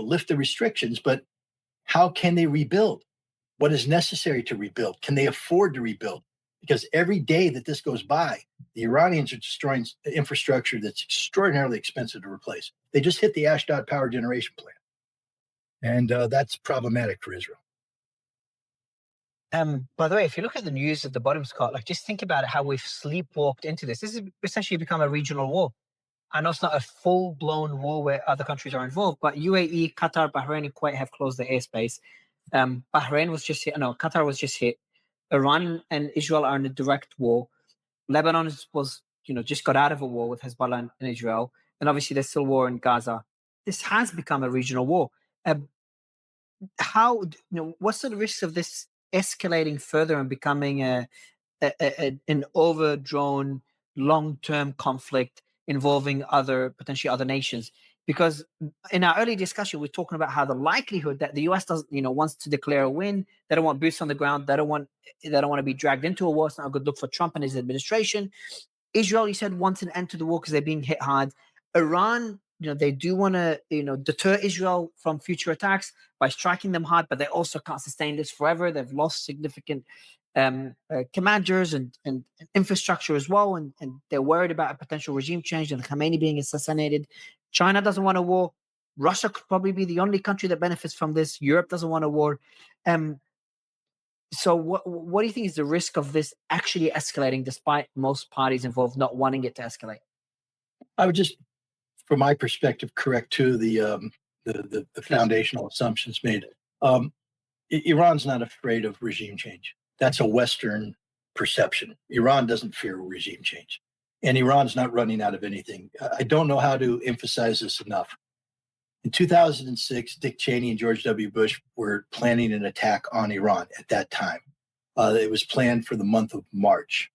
lift the restrictions. But how can they rebuild? What is necessary to rebuild? Can they afford to rebuild? because every day that this goes by, the Iranians are destroying infrastructure that's extraordinarily expensive to replace. They just hit the Ashdod power generation plant, and that's problematic for Israel. By the way, if you look at the news at the bottom, Scott, like just think about how we've sleepwalked into this. This has essentially become a regional war. I know it's not a full-blown war where other countries are involved, but UAE, Qatar, Bahrain, and Kuwait have closed their airspace. Bahrain was just hit. No, Qatar was just hit. Iran and Israel are in a direct war. Lebanon was, just got out of a war with Hezbollah and Israel, and obviously there's still war in Gaza. This has become a regional war. What's the risks of this escalating further and becoming an overdrawn long-term conflict involving potentially other nations? Because in our early discussion, we're talking about how the likelihood that the US wants to declare a win. They don't want boots on the ground. They don't want to be dragged into a war. It's not a good look for Trump and his administration. Israel, you said, wants an end to the war because they're being hit hard. Iran, they do want to, deter Israel from future attacks by striking them hard, but they also can't sustain this forever. They've lost significant commanders and infrastructure as well, and they're worried about a potential regime change and Khamenei being assassinated. China doesn't want a war. Russia could probably be the only country that benefits from this. Europe doesn't want a war. So what do you think is the risk of this actually escalating, despite most parties involved not wanting it to escalate? I would just, from my perspective, correct to the foundational assumptions made. Iran's not afraid of regime change. That's a Western perception. Iran doesn't fear regime change, and Iran's not running out of anything. I don't know how to emphasize this enough. In 2006, Dick Cheney and George W. Bush were planning an attack on Iran at that time. It was planned for the month of March.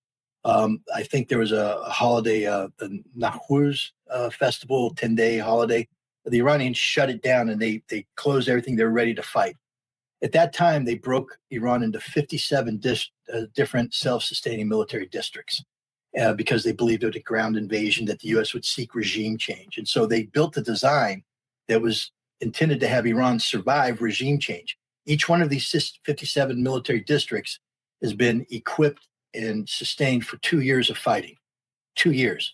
I think there was a holiday, the Nowruz festival, 10-day holiday. The Iranians shut it down and they closed everything. They were ready to fight. At that time, they broke Iran into 57 different self-sustaining military districts because they believed it was a ground invasion, that the U.S. would seek regime change. And so they built a design that was intended to have Iran survive regime change. Each one of these 57 military districts has been equipped and sustained for 2 years of fighting. 2 years.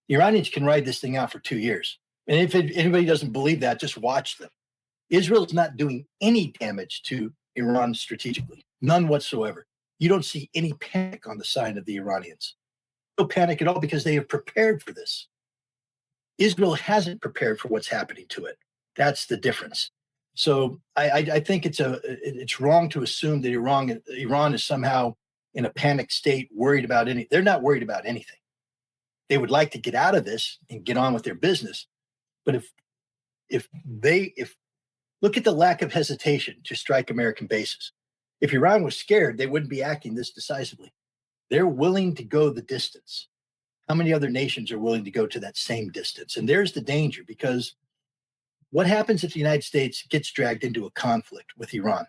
The Iranians can ride this thing out for 2 years. And if anybody doesn't believe that, just watch them. Israel is not doing any damage to Iran strategically, none whatsoever. You don't see any panic on the side of the Iranians. No panic at all, because they have prepared for this. Israel hasn't prepared for what's happening to it. That's the difference. So I think it's wrong to assume that Iran is somehow in a panic state, worried about anything. They're not worried about anything. They would like to get out of this and get on with their business. But if look at the lack of hesitation to strike American bases. If Iran was scared, they wouldn't be acting this decisively. They're willing to go the distance. How many other nations are willing to go to that same distance? And there's the danger, because what happens if the United States gets dragged into a conflict with Iran?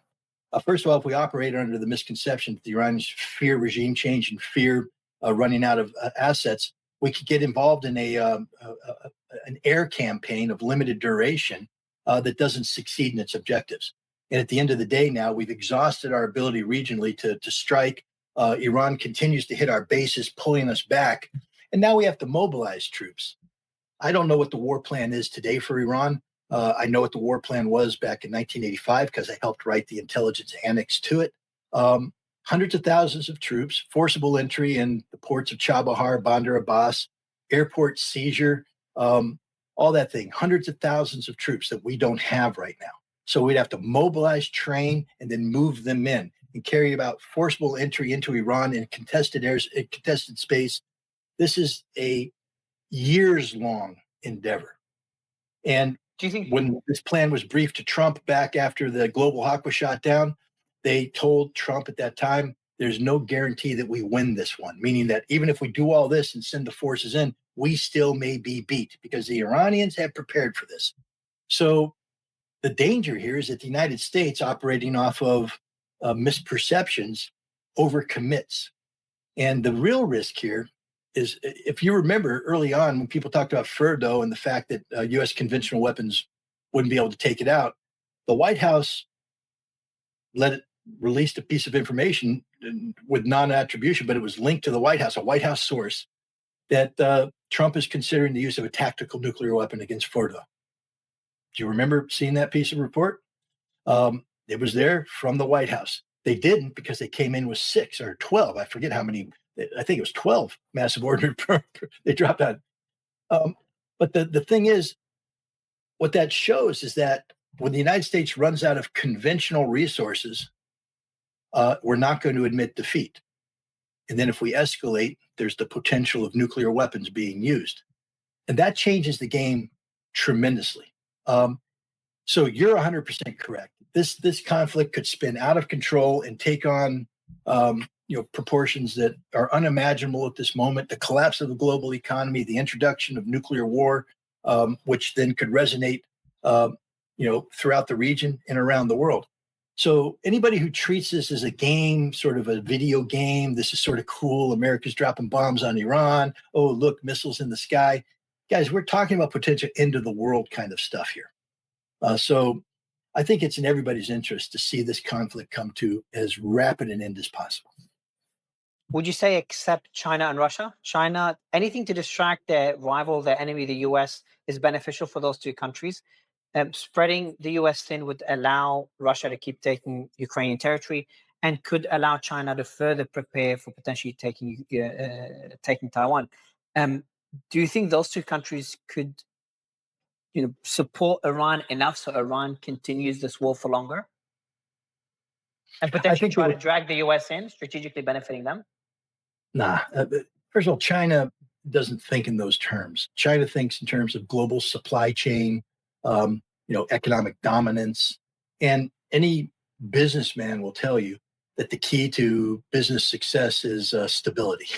First of all, if we operate under the misconception that the Iranians fear regime change and fear running out of assets, we could get involved in an air campaign of limited duration that doesn't succeed in its objectives. And at the end of the day, now we've exhausted our ability regionally to strike. Iran continues to hit our bases, pulling us back. And now we have to mobilize troops. I don't know what the war plan is today for Iran. I know what the war plan was back in 1985 because I helped write the intelligence annex to it. Hundreds of thousands of troops, forcible entry in the ports of Chabahar, Bandar Abbas, airport seizure, all that thing. Hundreds of thousands of troops that we don't have right now. So we'd have to mobilize, train, and then move them in and carry about forcible entry into Iran in contested space. This is a years-long endeavor. And do you think when this plan was briefed to Trump back after the global hawk was shot down, they told Trump at that time, there's no guarantee that we win this one, meaning that even if we do all this and send the forces in, we still may be beat because the Iranians have prepared for this. So the danger here is that the United States, operating off of misperceptions, overcommits. And the real risk here is, if you remember early on when people talked about Fordo and the fact that U.S. conventional weapons wouldn't be able to take it out, the White House let released a piece of information with non-attribution, but it was linked to the White House, a White House source, that Trump is considering the use of a tactical nuclear weapon against Florida. Do you remember seeing that piece of report? It was there from the White House. They didn't because they came in with 6 or 12. I forget how many. I think it was 12 massive ordnance they dropped out. But the thing is, what that shows is that when the United States runs out of conventional resources, we're not going to admit defeat. And then if we escalate, there's the potential of nuclear weapons being used. And that changes the game tremendously. So you're 100% correct. This conflict could spin out of control and take on proportions that are unimaginable at this moment. The collapse of the global economy, the introduction of nuclear war, which then could resonate throughout the region and around the world. So anybody who treats this as a game, sort of a video game, this is sort of cool, America's dropping bombs on Iran, oh, look, missiles in the sky. Guys, we're talking about potential end of the world kind of stuff here. So I think it's in everybody's interest to see this conflict come to as rapid an end as possible. Would you say except China and Russia? China, anything to distract their rival, their enemy, the US, is beneficial for those two countries. Spreading the US thin would allow Russia to keep taking Ukrainian territory and could allow China to further prepare for potentially taking Taiwan. Do you think those two countries could support Iran enough so Iran continues this war for longer? And potentially try to drag the US in, strategically benefiting them? Nah. First of all, China doesn't think in those terms. China thinks in terms of global supply chain, economic dominance. And any businessman will tell you that the key to business success is stability.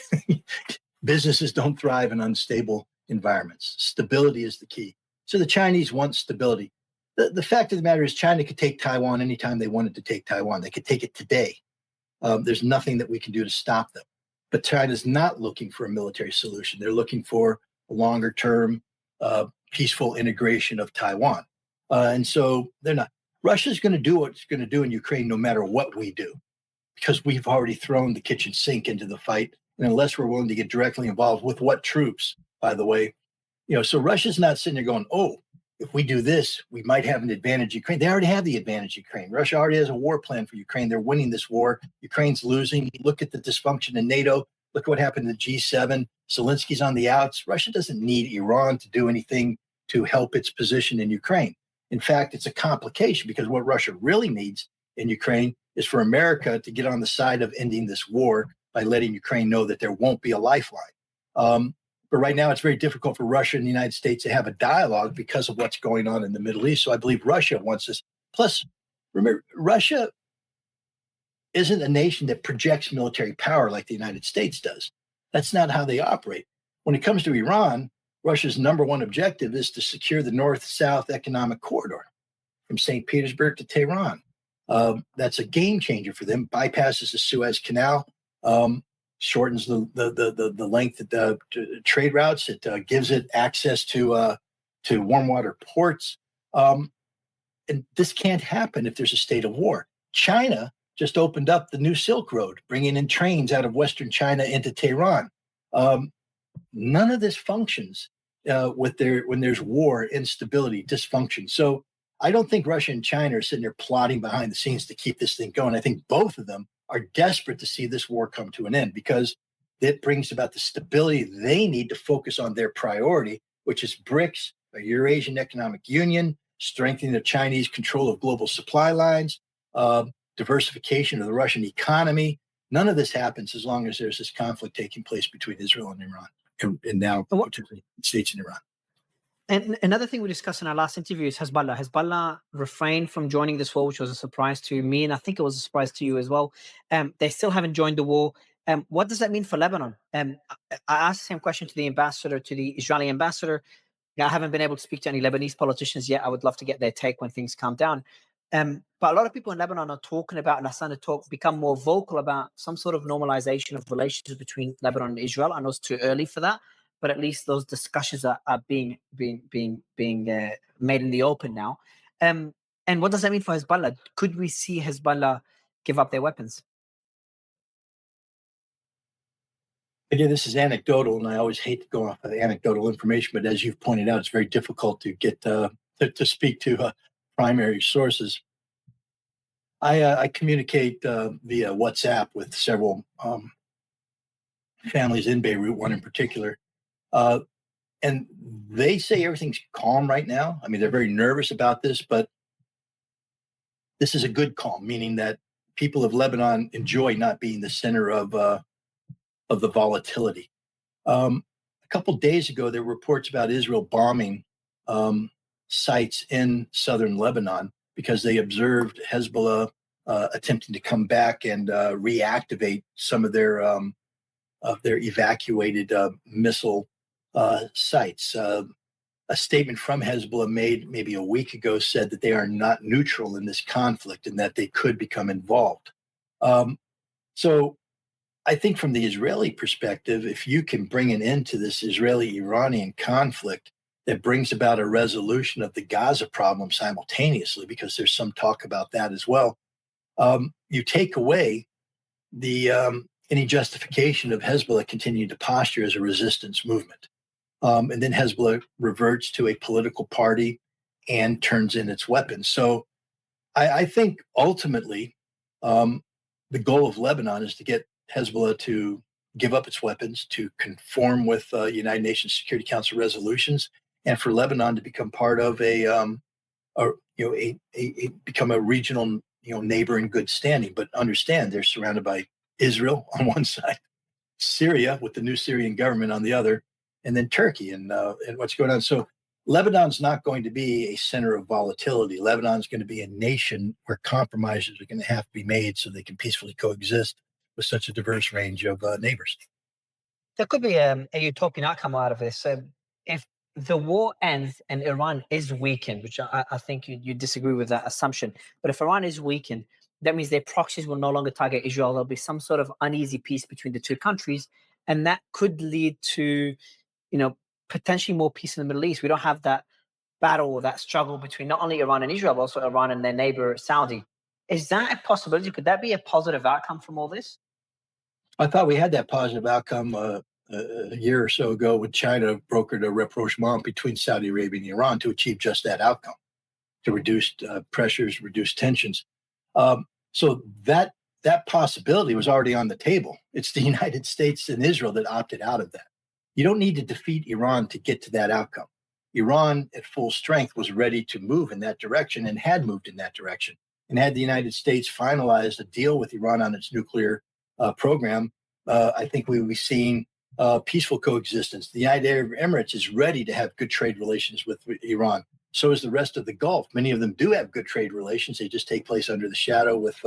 Businesses don't thrive in unstable environments. Stability is the key. So the Chinese want stability. The fact of the matter is China could take Taiwan anytime they wanted to take Taiwan. They could take it today. There's nothing that we can do to stop them. But China's not looking for a military solution. They're looking for a longer-term, peaceful integration of Taiwan. And so they're not. Russia's going to do what it's going to do in Ukraine no matter what we do, because we've already thrown the kitchen sink into the fight. And unless we're willing to get directly involved with what troops, by the way, so Russia's not sitting there going, oh, if we do this, we might have an advantage Ukraine. They already have the advantage Ukraine. Russia already has a war plan for Ukraine. They're winning this war. Ukraine's losing. Look at the dysfunction in NATO. Look what happened to G7. Zelensky's on the outs. Russia doesn't need Iran to do anything to help its position in Ukraine. In fact, it's a complication because what Russia really needs in Ukraine is for America to get on the side of ending this war by letting Ukraine know that there won't be a lifeline. But right now, it's very difficult for Russia and the United States to have a dialogue because of what's going on in the Middle East. So I believe Russia wants this. Plus, remember, Russia isn't a nation that projects military power like the United States does. That's not how they operate. When it comes to Iran, Russia's number one objective is to secure the north-south economic corridor from St. Petersburg to Tehran. That's a game changer for them. Bypasses the Suez Canal. Shortens the length of the trade routes. It gives it access to warm water ports. And this can't happen if there's a state of war. China just opened up the new Silk Road, bringing in trains out of Western China into Tehran. None of this functions when there's war, instability, dysfunction. So I don't think Russia and China are sitting there plotting behind the scenes to keep this thing going. I think both of them are desperate to see this war come to an end because it brings about the stability they need to focus on their priority, which is BRICS, a Eurasian Economic Union, strengthening the Chinese control of global supply lines, diversification of the Russian economy. None of this happens as long as there's this conflict taking place between Israel and Iran, and now particularly the States and Iran. And another thing we discussed in our last interview is Hezbollah. Hezbollah refrained from joining this war, which was a surprise to me, and I think it was a surprise to you as well. They still haven't joined the war. What does that mean for Lebanon? I asked the same question to the ambassador, to the Israeli ambassador. I haven't been able to speak to any Lebanese politicians yet. I would love to get their take when things calm down. But a lot of people in Lebanon are talking about, and are starting to become more vocal about some sort of normalization of relations between Lebanon and Israel. I know it's too early for that, but at least those discussions are being made in the open now. And what does that mean for Hezbollah? Could we see Hezbollah give up their weapons? Again, this is anecdotal, and I always hate to go off of anecdotal information, but as you've pointed out, it's very difficult to get to speak to primary sources. I communicate via WhatsApp with several families in Beirut, one in particular, uh, and they say everything's calm right now. I mean, they're very nervous about this, but this is a good calm, meaning that people of Lebanon enjoy not being the center of the volatility. A couple days ago, there were reports about Israel bombing sites in southern Lebanon because they observed Hezbollah attempting to come back and reactivate some of their evacuated missile sites. A statement from Hezbollah made maybe a week ago said that they are not neutral in this conflict and that they could become involved. So I think from the Israeli perspective, if you can bring an end to this Israeli-Iranian conflict that brings about a resolution of the Gaza problem simultaneously, because there's some talk about that as well, you take away the any justification of Hezbollah continuing to posture as a resistance movement. And then Hezbollah reverts to a political party and turns in its weapons. So I think ultimately the goal of Lebanon is to get Hezbollah to give up its weapons, to conform with United Nations Security Council resolutions, and for Lebanon to become part of become a regional neighbor in good standing. But understand they're surrounded by Israel on one side, Syria with the new Syrian government on the other, and then Turkey and what's going on. So Lebanon's not going to be a center of volatility. Lebanon's going to be a nation where compromises are going to have to be made so they can peacefully coexist with such a diverse range of neighbors. There could be a utopian outcome out of this. If the war ends and Iran is weakened, which I think you disagree with that assumption, but if Iran is weakened, that means their proxies will no longer target Israel. There'll be some sort of uneasy peace between the two countries, and that could lead to, potentially more peace in the Middle East. We don't have that battle or that struggle between not only Iran and Israel, but also Iran and their neighbor Saudi. Is that a possibility? Could that be a positive outcome from all this? I thought we had that positive outcome a year or so ago when China brokered a rapprochement between Saudi Arabia and Iran to achieve just that outcome, to reduce pressures, reduce tensions. So that possibility was already on the table. It's the United States and Israel that opted out of that. You don't need to defeat Iran to get to that outcome. Iran, at full strength, was ready to move in that direction and had moved in that direction. And had the United States finalized a deal with Iran on its nuclear program, I think we would be seeing peaceful coexistence. The United Arab Emirates is ready to have good trade relations with Iran. So is the rest of the Gulf. Many of them do have good trade relations. They just take place under the shadow with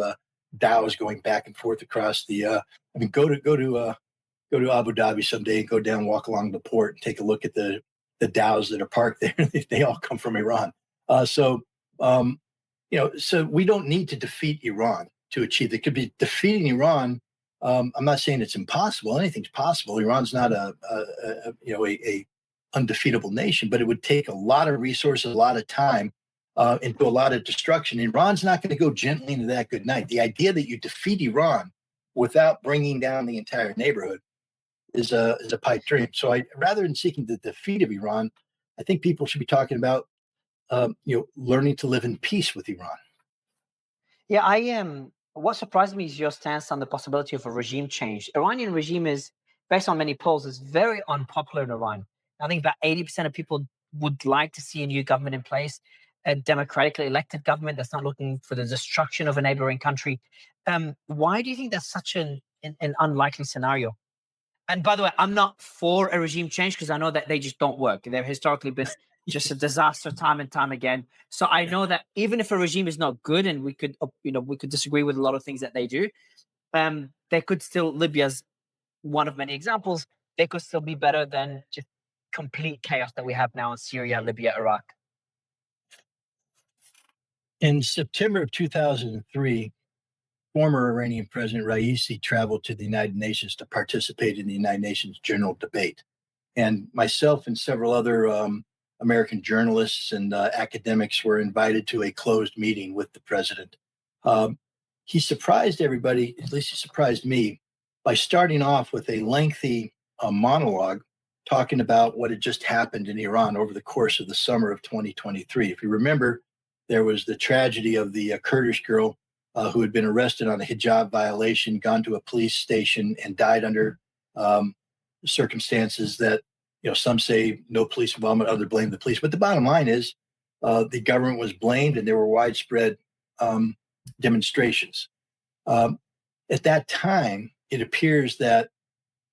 dhows going back and forth across the. Go to Abu Dhabi someday and go down, walk along the port, and take a look at the dhows that are parked there. They all come from Iran. So we don't need to defeat Iran to achieve. It could be defeating Iran. I'm not saying it's impossible. Anything's possible. Iran's not a undefeatable nation, but it would take a lot of resources, a lot of time, and do a lot of destruction. Iran's not going to go gently into that good night. The idea that you defeat Iran without bringing down the entire neighborhood is a pipe dream. So rather than seeking the defeat of Iran, I think people should be talking about learning to live in peace with Iran. Yeah, I am. What surprised me is your stance on the possibility of a regime change. Iranian regime is, based on many polls, is very unpopular in Iran. I think about 80% of people would like to see a new government in place, a democratically elected government that's not looking for the destruction of a neighboring country. Why do you think that's such an unlikely scenario? And by the way, I'm not for a regime change because I know that they just don't work. They've historically been just a disaster time and time again. So I know that even if a regime is not good, and we could disagree with a lot of things that they do, they could still, Libya's one of many examples, they could still be better than just complete chaos that we have now in Syria, Libya, Iraq. In September of 2003, former Iranian President Raisi traveled to the United Nations to participate in the United Nations General Debate. And myself and several other American journalists and academics were invited to a closed meeting with the president. he surprised everybody, at least he surprised me, by starting off with a lengthy monologue talking about what had just happened in Iran over the course of the summer of 2023. If you remember, there was the tragedy of the Kurdish girl who had been arrested on a hijab violation, gone to a police station, and died under circumstances that, some say no police involvement, others blame the police. But the bottom line is the government was blamed, and there were widespread demonstrations. At that time, it appears that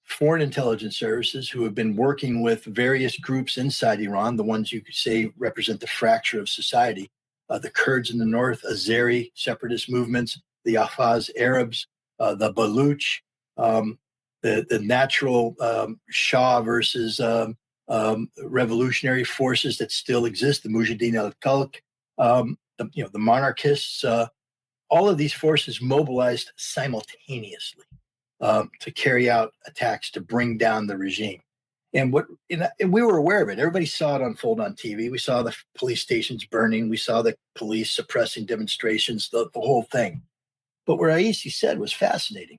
foreign intelligence services who have been working with various groups inside Iran, the ones you could say represent the fracture of society, the Kurds in the north, Azeri separatist movements, the Ahvaz Arabs, the Baluch, the natural Shah versus revolutionary forces that still exist, the Mujahideen al-Khalq, the monarchists. All of these forces mobilized simultaneously to carry out attacks to bring down the regime. And we were aware of it. Everybody saw it unfold on TV. We saw the police stations burning. We saw the police suppressing demonstrations, the whole thing. But what Raisi said was fascinating,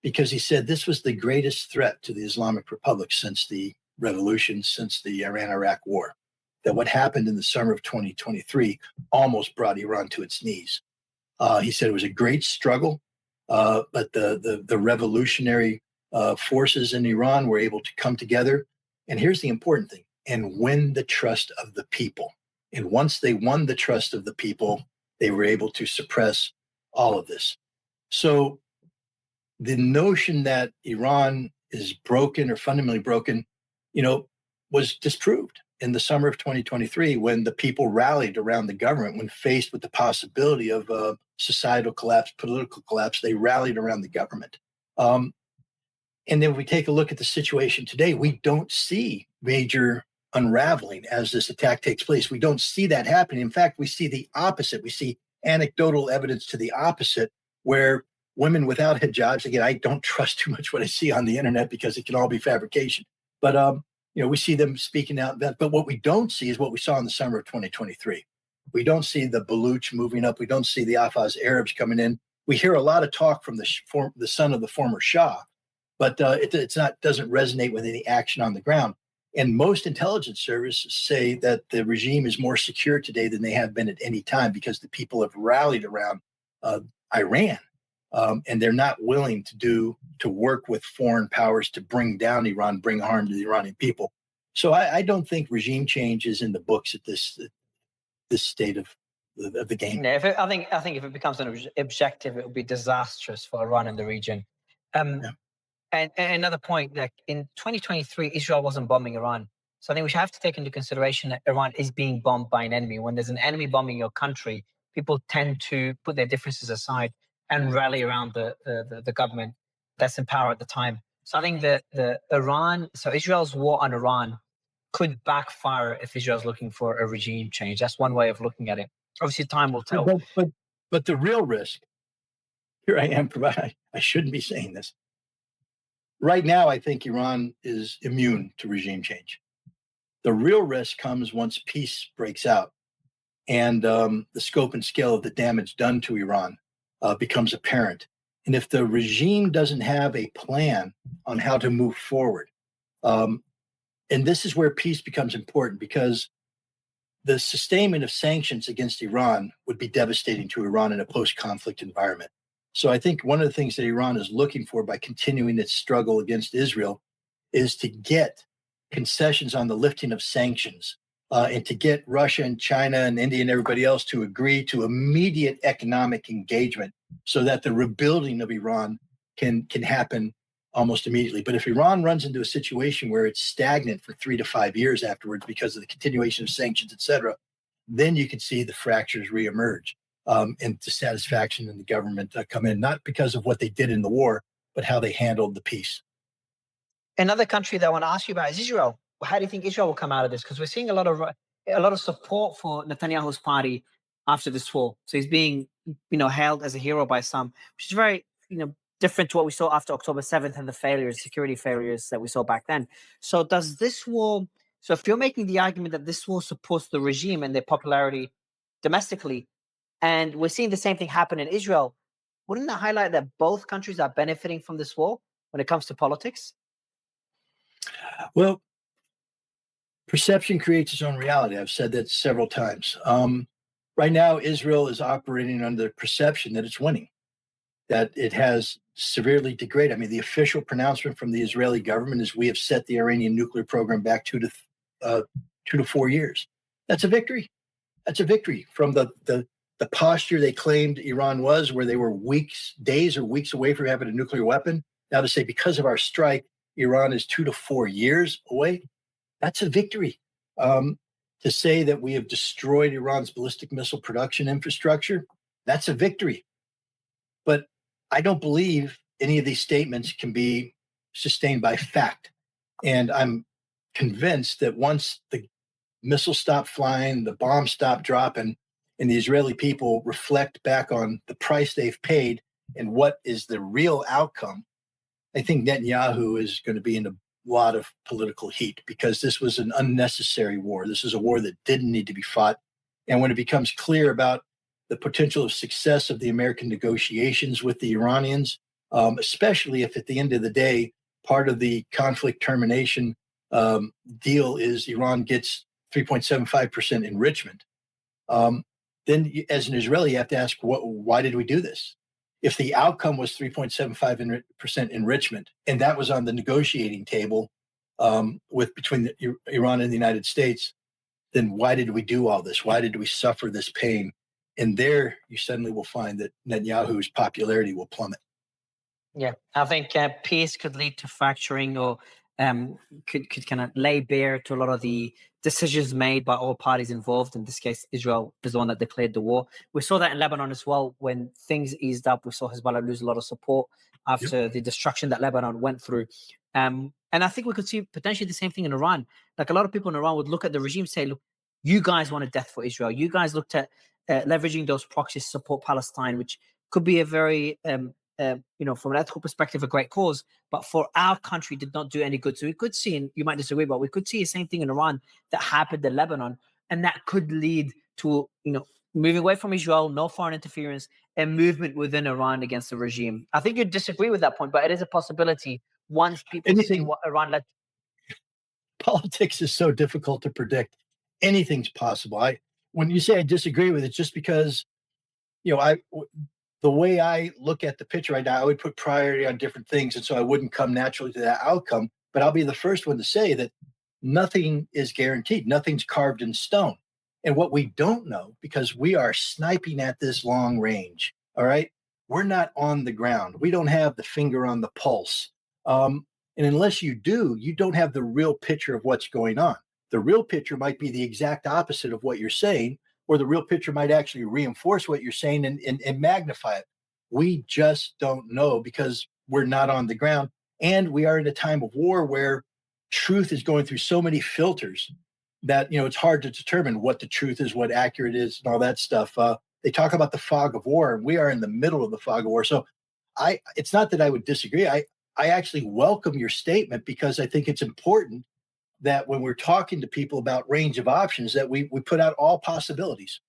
because he said this was the greatest threat to the Islamic Republic since the revolution, since the Iran-Iraq war, that what happened in the summer of 2023 almost brought Iran to its knees. He said it was a great struggle, but the revolutionary forces in Iran were able to come together. And here's the important thing, and win the trust of the people. And once they won the trust of the people, they were able to suppress all of this. So the notion that Iran is broken or fundamentally broken, was disproved in the summer of 2023 when the people rallied around the government. When faced with the possibility of societal collapse, political collapse, they rallied around the government. And then if we take a look at the situation today, we don't see major unraveling as this attack takes place. We don't see that happening. In fact, we see the opposite. We see anecdotal evidence to the opposite, where women without hijabs, again, I don't trust too much what I see on the internet because it can all be fabrication. But, we see them speaking out. But what we don't see is what we saw in the summer of 2023. We don't see the Baluch moving up. We don't see the Ahvaz Arabs coming in. We hear a lot of talk from the son of the former Shah, but doesn't resonate with any action on the ground. And most intelligence services say that the regime is more secure today than they have been at any time, because the people have rallied around Iran, and they're not willing to work with foreign powers to bring down Iran, bring harm to the Iranian people. So I don't think regime change is in the books at this state of the game. Yeah, I think if it becomes an objective, it will be disastrous for Iran and the region. Yeah. And another point, like in 2023, Israel wasn't bombing Iran. So I think we should have to take into consideration that Iran is being bombed by an enemy. When there's an enemy bombing your country, people tend to put their differences aside and rally around the government that's in power at the time. So I think that Israel's war on Iran could backfire if Israel's looking for a regime change. That's one way of looking at it. Obviously, time will tell. But the real risk, here I am, I shouldn't be saying this. Right now, I think Iran is immune to regime change. The real risk comes once peace breaks out and the scope and scale of the damage done to Iran becomes apparent. And if the regime doesn't have a plan on how to move forward, and this is where peace becomes important, because the sustainment of sanctions against Iran would be devastating to Iran in a post-conflict environment. So I think one of the things that Iran is looking for by continuing its struggle against Israel is to get concessions on the lifting of sanctions and to get Russia and China and India and everybody else to agree to immediate economic engagement so that the rebuilding of Iran can happen almost immediately. But if Iran runs into a situation where it's stagnant for 3 to 5 years afterwards because of the continuation of sanctions, et cetera, then you can see the fractures reemerge. And dissatisfaction in the government come in, not because of what they did in the war, but how they handled the peace. Another country that I want to ask you about is Israel. How do you think Israel will come out of this? Because we're seeing a lot of support for Netanyahu's party after this war. So he's being, hailed as a hero by some, which is very, different to what we saw after October 7th and the security failures that we saw back then. So does this war? So if you're making the argument that this war supports the regime and their popularity domestically, and we're seeing the same thing happen in Israel, wouldn't that highlight that both countries are benefiting from this war when it comes to politics? Well, perception creates its own reality. I've said that several times. Right now, Israel is operating under the perception that it's winning, that it has severely degraded. I mean, the official pronouncement from the Israeli government is we have set the Iranian nuclear program back 2 to 4 years. That's a victory. That's a victory from the posture they claimed Iran was, where they were days or weeks away from having a nuclear weapon. Now to say because of our strike, Iran is 2 to 4 years away. That's a victory. To say that we have destroyed Iran's ballistic missile production infrastructure, that's a victory. But I don't believe any of these statements can be sustained by fact. And I'm convinced that once the missiles stop flying, the bombs stop dropping, and the Israeli people reflect back on the price they've paid and what is the real outcome, I think Netanyahu is going to be in a lot of political heat because this was an unnecessary war. This is a war that didn't need to be fought. And when it becomes clear about the potential of success of the American negotiations with the Iranians, especially if at the end of the day, part of the conflict termination deal is Iran gets 3.75% enrichment, then as an Israeli, you have to ask, why did we do this? If the outcome was 3.75% enrichment, and that was on the negotiating table between Iran and the United States, then why did we do all this? Why did we suffer this pain? And there you suddenly will find that Netanyahu's popularity will plummet. Yeah, I think peace could lead to fracturing or could kind of lay bare to a lot of the decisions made by all parties involved. In this case, Israel is the one that declared the war. We saw that in Lebanon as well. When things eased up, we saw Hezbollah lose a lot of support after the destruction that Lebanon went through. And I think we could see potentially the same thing in Iran. Like a lot of people in Iran would look at the regime and say, look, you guys wanted death for Israel. You guys looked at leveraging those proxies to support Palestine, which could be a very from an ethical perspective, a great cause, but for our country did not do any good. So we could see, and you might disagree, but we could see the same thing in Iran that happened in Lebanon, and that could lead to, moving away from Israel, no foreign interference, and movement within Iran against the regime. I think you disagree with that point, but it is a possibility once people see what Iran led. Politics is so difficult to predict. Anything's possible. When you say I disagree with it, just because, the way I look at the picture right now, I would put priority on different things. And so I wouldn't come naturally to that outcome. But I'll be the first one to say that nothing is guaranteed. Nothing's carved in stone. And what we don't know, because we are sniping at this long range, all right, we're not on the ground. We don't have the finger on the pulse. And unless you do, you don't have the real picture of what's going on. The real picture might be the exact opposite of what you're saying, or the real picture might actually reinforce what you're saying and magnify it. We just don't know because we're not on the ground. And we are in a time of war where truth is going through so many filters that, it's hard to determine what the truth is, what accurate is, and all that stuff. They talk about the fog of war, and we are in the middle of the fog of war. So it's not that I would disagree. I actually welcome your statement because I think it's important that when we're talking to people about range of options, that we put out all possibilities.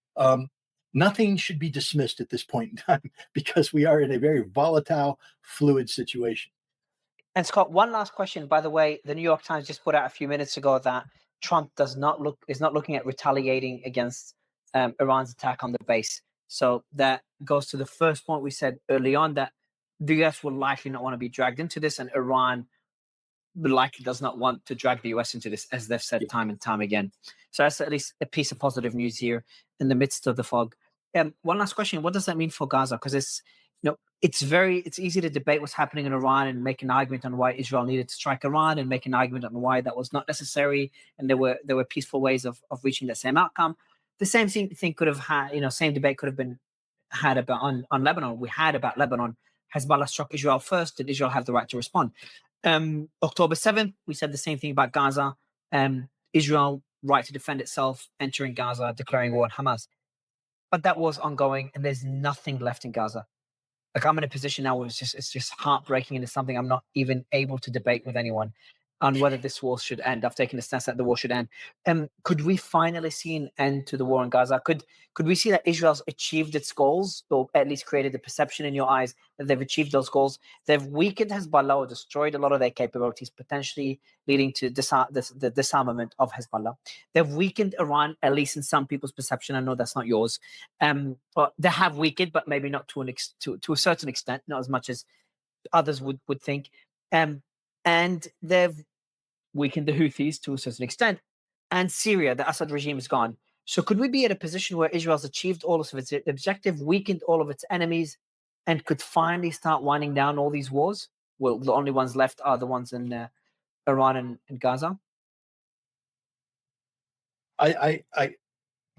Nothing should be dismissed at this point in time because we are in a very volatile, fluid situation. And Scott, one last question. By the way, the New York Times just put out a few minutes ago that Trump is not looking at retaliating against Iran's attack on the base. So that goes to the first point we said early on, that the US will likely not want to be dragged into this, and Iran likely does not want to drag the US into this, as they've said time and time again. So that's at least a piece of positive news here in the midst of the fog. One last question: what does that mean for Gaza? Because it's easy to debate what's happening in Iran and make an argument on why Israel needed to strike Iran, and make an argument on why that was not necessary, and there were peaceful ways of reaching that same outcome. The same thing could have had, same debate could have been had about on Lebanon. We had about Lebanon. Hezbollah struck Israel first. Did Israel have the right to respond? October 7th, we said the same thing about Gaza. Israel right to defend itself, entering Gaza, declaring war on Hamas. But that was ongoing, and there's nothing left in Gaza. Like, I'm in a position now where it's just heartbreaking, and it's something I'm not even able to debate with anyone. on whether this war should end. I've taken a stance that the war should end. Could we finally see an end to the war in Gaza? Could we see that Israel's achieved its goals, or at least created the perception in your eyes that they've achieved those goals? They've weakened Hezbollah, or destroyed a lot of their capabilities, potentially leading to the disarmament of Hezbollah. They've weakened Iran, at least in some people's perception. I know that's not yours. But they have weakened, but maybe not to a certain extent, not as much as others would think. And they've weakened the Houthis to a certain extent. And Syria, the Assad regime is gone. So could we be at a position where Israel's achieved all of its objective, weakened all of its enemies, and could finally start winding down all these wars? Well, the only ones left are the ones in Iran and Gaza. I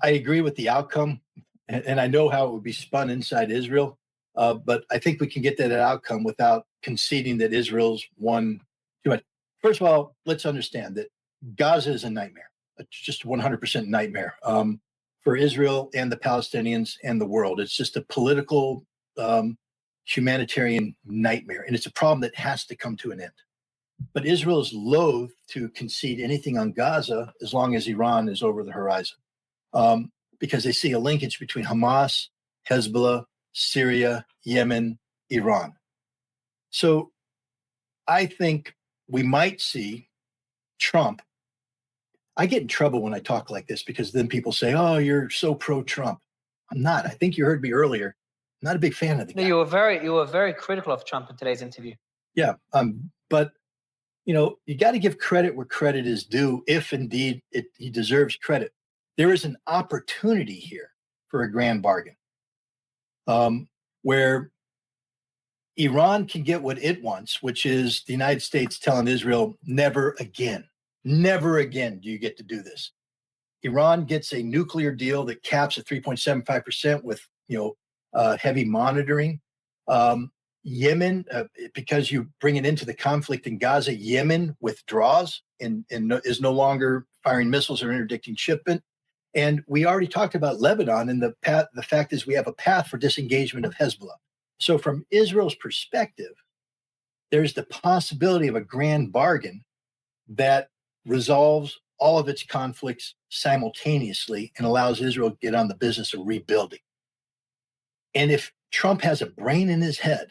agree with the outcome, and I know how it would be spun inside Israel. But I think we can get that outcome without conceding that Israel's won too much. First of all, let's understand that Gaza is a nightmare. It's just 100% nightmare for Israel and the Palestinians and the world. It's just a political, humanitarian nightmare, and it's a problem that has to come to an end. But Israel is loath to concede anything on Gaza as long as Iran is over the horizon, because they see a linkage between Hamas, Hezbollah, Syria, Yemen, Iran. So I think we might see Trump. I get in trouble when I talk like this because then people say, oh, you're so pro-Trump. I'm not. I think you heard me earlier. I'm not a big fan of the guy. You were very critical of Trump in today's interview. Yeah. But you got to give credit where credit is due, if indeed he deserves credit. There is an opportunity here for a grand bargain, where Iran can get what it wants, which is the United States telling Israel, never again do you get to do this. Iran gets a nuclear deal that caps at 3.75% with heavy monitoring. Yemen, because you bring it into the conflict in Gaza, Yemen withdraws and is no longer firing missiles or interdicting shipment. And we already talked about Lebanon, and the fact is we have a path for disengagement of Hezbollah. So from Israel's perspective, there's the possibility of a grand bargain that resolves all of its conflicts simultaneously and allows Israel to get on the business of rebuilding. And if Trump has a brain in his head,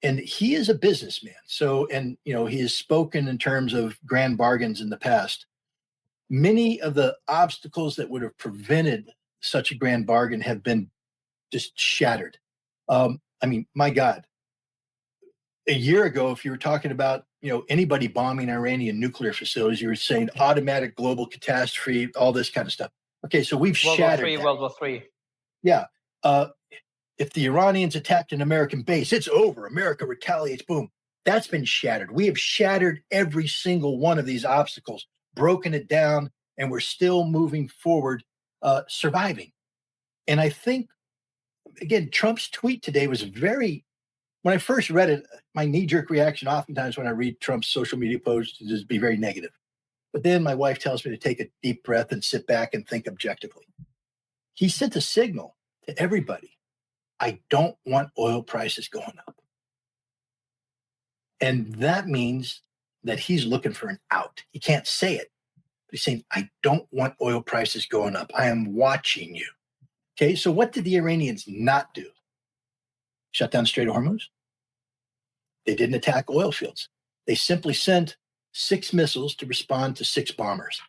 and he is a businessman, he has spoken in terms of grand bargains in the past, many of the obstacles that would have prevented such a grand bargain have been just shattered. My God, a year ago, if you were talking about, anybody bombing Iranian nuclear facilities, you were saying automatic global catastrophe, all this kind of stuff. Okay, so we've shattered World War III. Yeah. If the Iranians attacked an American base, it's over. America retaliates, boom. That's been shattered. We have shattered every single one of these obstacles, broken it down, and we're still moving forward, surviving. And I think, again, Trump's tweet today was when I first read it, my knee-jerk reaction oftentimes when I read Trump's social media posts is just be very negative. But then my wife tells me to take a deep breath and sit back and think objectively. He sent a signal to everybody. I don't want oil prices going up. And that means that he's looking for an out. He can't say it, but he's saying, I don't want oil prices going up. I am watching you. Okay, so what did the Iranians not do? Shut down the Strait of Hormuz. They didn't attack oil fields. They simply sent 6 missiles to respond to 6 bombers.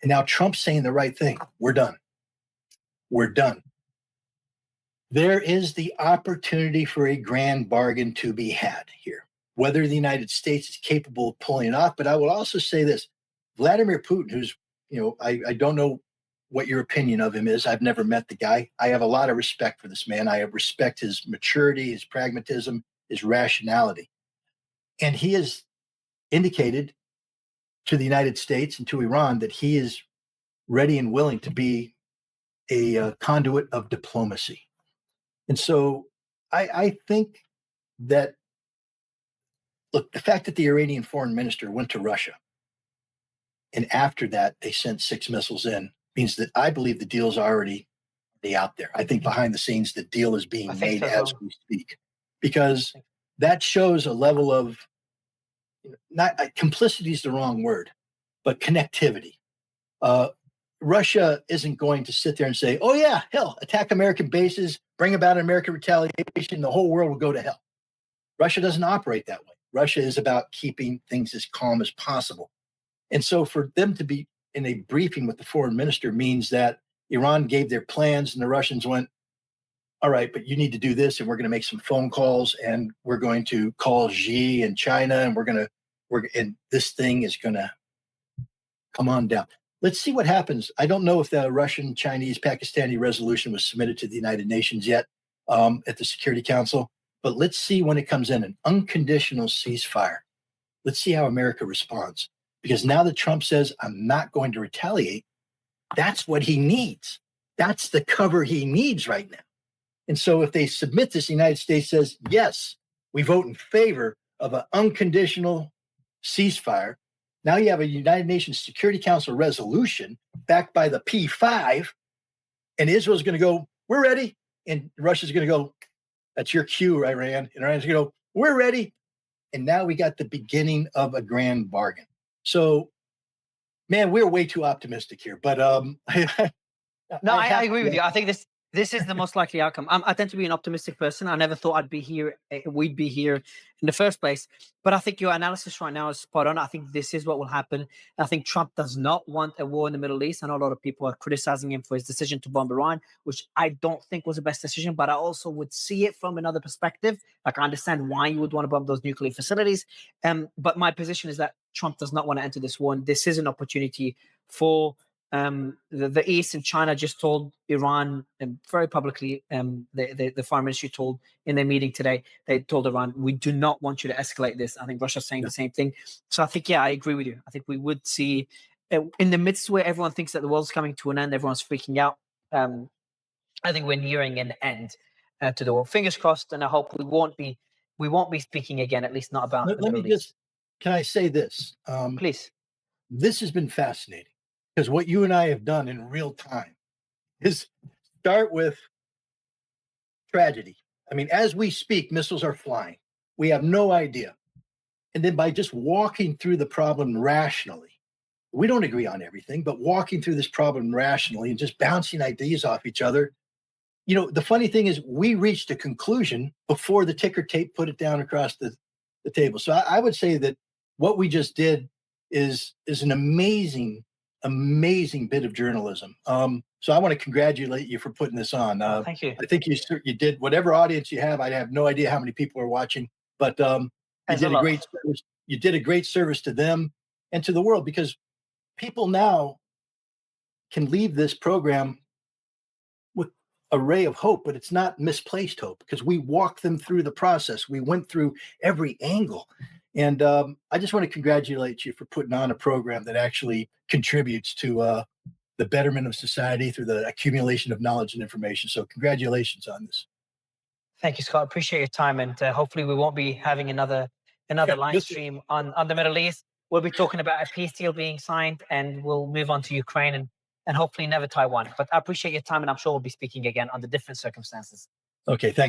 And now Trump's saying the right thing. We're done. We're done. There is the opportunity for a grand bargain to be had here, whether the United States is capable of pulling it off. But I will also say this, Vladimir Putin, who's, I don't know what your opinion of him is. I've never met the guy. I have a lot of respect for this man. I respect his maturity, his pragmatism, his rationality. And he has indicated to the United States and to Iran that he is ready and willing to be a conduit of diplomacy. And so I think that, look, the fact that the Iranian foreign minister went to Russia and after that they sent 6 missiles in means that I believe the deal is already out there. I think behind the scenes, the deal is being made as we speak, because that shows a level of not complicity is the wrong word, but connectivity. Uh, Russia isn't going to sit there and say, "Oh yeah, hell, attack American bases, bring about an American retaliation, the whole world will go to hell." Russia doesn't operate that way. Russia is about keeping things as calm as possible. And so for them to be in a briefing with the foreign minister means that Iran gave their plans and the Russians went, "All right, but you need to do this, and we're going to make some phone calls, and we're going to call Xi in China, and and this thing is going to come on down." Let's see what happens. I don't know if the Russian, Chinese, Pakistani resolution was submitted to the United Nations yet at the Security Council, but let's see when it comes in an unconditional ceasefire. Let's see how America responds. Because now that Trump says, "I'm not going to retaliate," that's what he needs. That's the cover he needs right now. And so if they submit this, the United States says, "Yes, we vote in favor of an unconditional ceasefire." Now you have a United Nations Security Council resolution backed by the P5, and Israel's going to go, "We're ready." And Russia's going to go, "That's your cue, Iran." And Iran's going to go, "We're ready." And now we got the beginning of a grand bargain. So, man, we're way too optimistic here. But No, I agree with you. I think this is the most likely outcome. I tend to be an optimistic person. I never thought I'd be here. We'd be here in the first place. But I think your analysis right now is spot on. I think this is what will happen. I think Trump does not want a war in the Middle East. I know a lot of people are criticizing him for his decision to bomb Iran, which I don't think was the best decision. But I also would see it from another perspective. Like, I understand why you would want to bomb those nuclear facilities. But my position is that Trump does not want to enter this war. And this is an opportunity for the East. And China just told Iran very publicly, the foreign ministry told in their meeting today, they told Iran, "We do not want you to escalate this." I think Russia's saying the same thing. So I think, yeah, I agree with you. I think we would see in the midst where everyone thinks that the world's coming to an end, everyone's freaking out. I think we're nearing an end to the war. Fingers crossed, and I hope we won't be speaking again, at least not about the let me Middle East. can I say this? Please. This has been fascinating because what you and I have done in real time is start with tragedy. I mean, as we speak, missiles are flying. We have no idea. And then by just walking through the problem rationally, we don't agree on everything, but walking through this problem rationally and just bouncing ideas off each other. The funny thing is we reached a conclusion before the ticker tape put it down across the table. So I would say that what we just did is an amazing bit of journalism. So I want to congratulate you for putting this on. Thank you. I think you did whatever audience you have. I have no idea how many people are watching, but you did a great service. You did a great service to them and to the world, because people now can leave this program with a ray of hope, but it's not misplaced hope because we walked them through the process. We went through every angle. And I just want to congratulate you for putting on a program that actually contributes to the betterment of society through the accumulation of knowledge and information. So congratulations on this. Thank you, Scott. Appreciate your time. And hopefully we won't be having another live stream on the Middle East. We'll be talking about a peace deal being signed, and we'll move on to Ukraine and hopefully never Taiwan. But I appreciate your time, and I'm sure we'll be speaking again under different circumstances. Okay, thanks.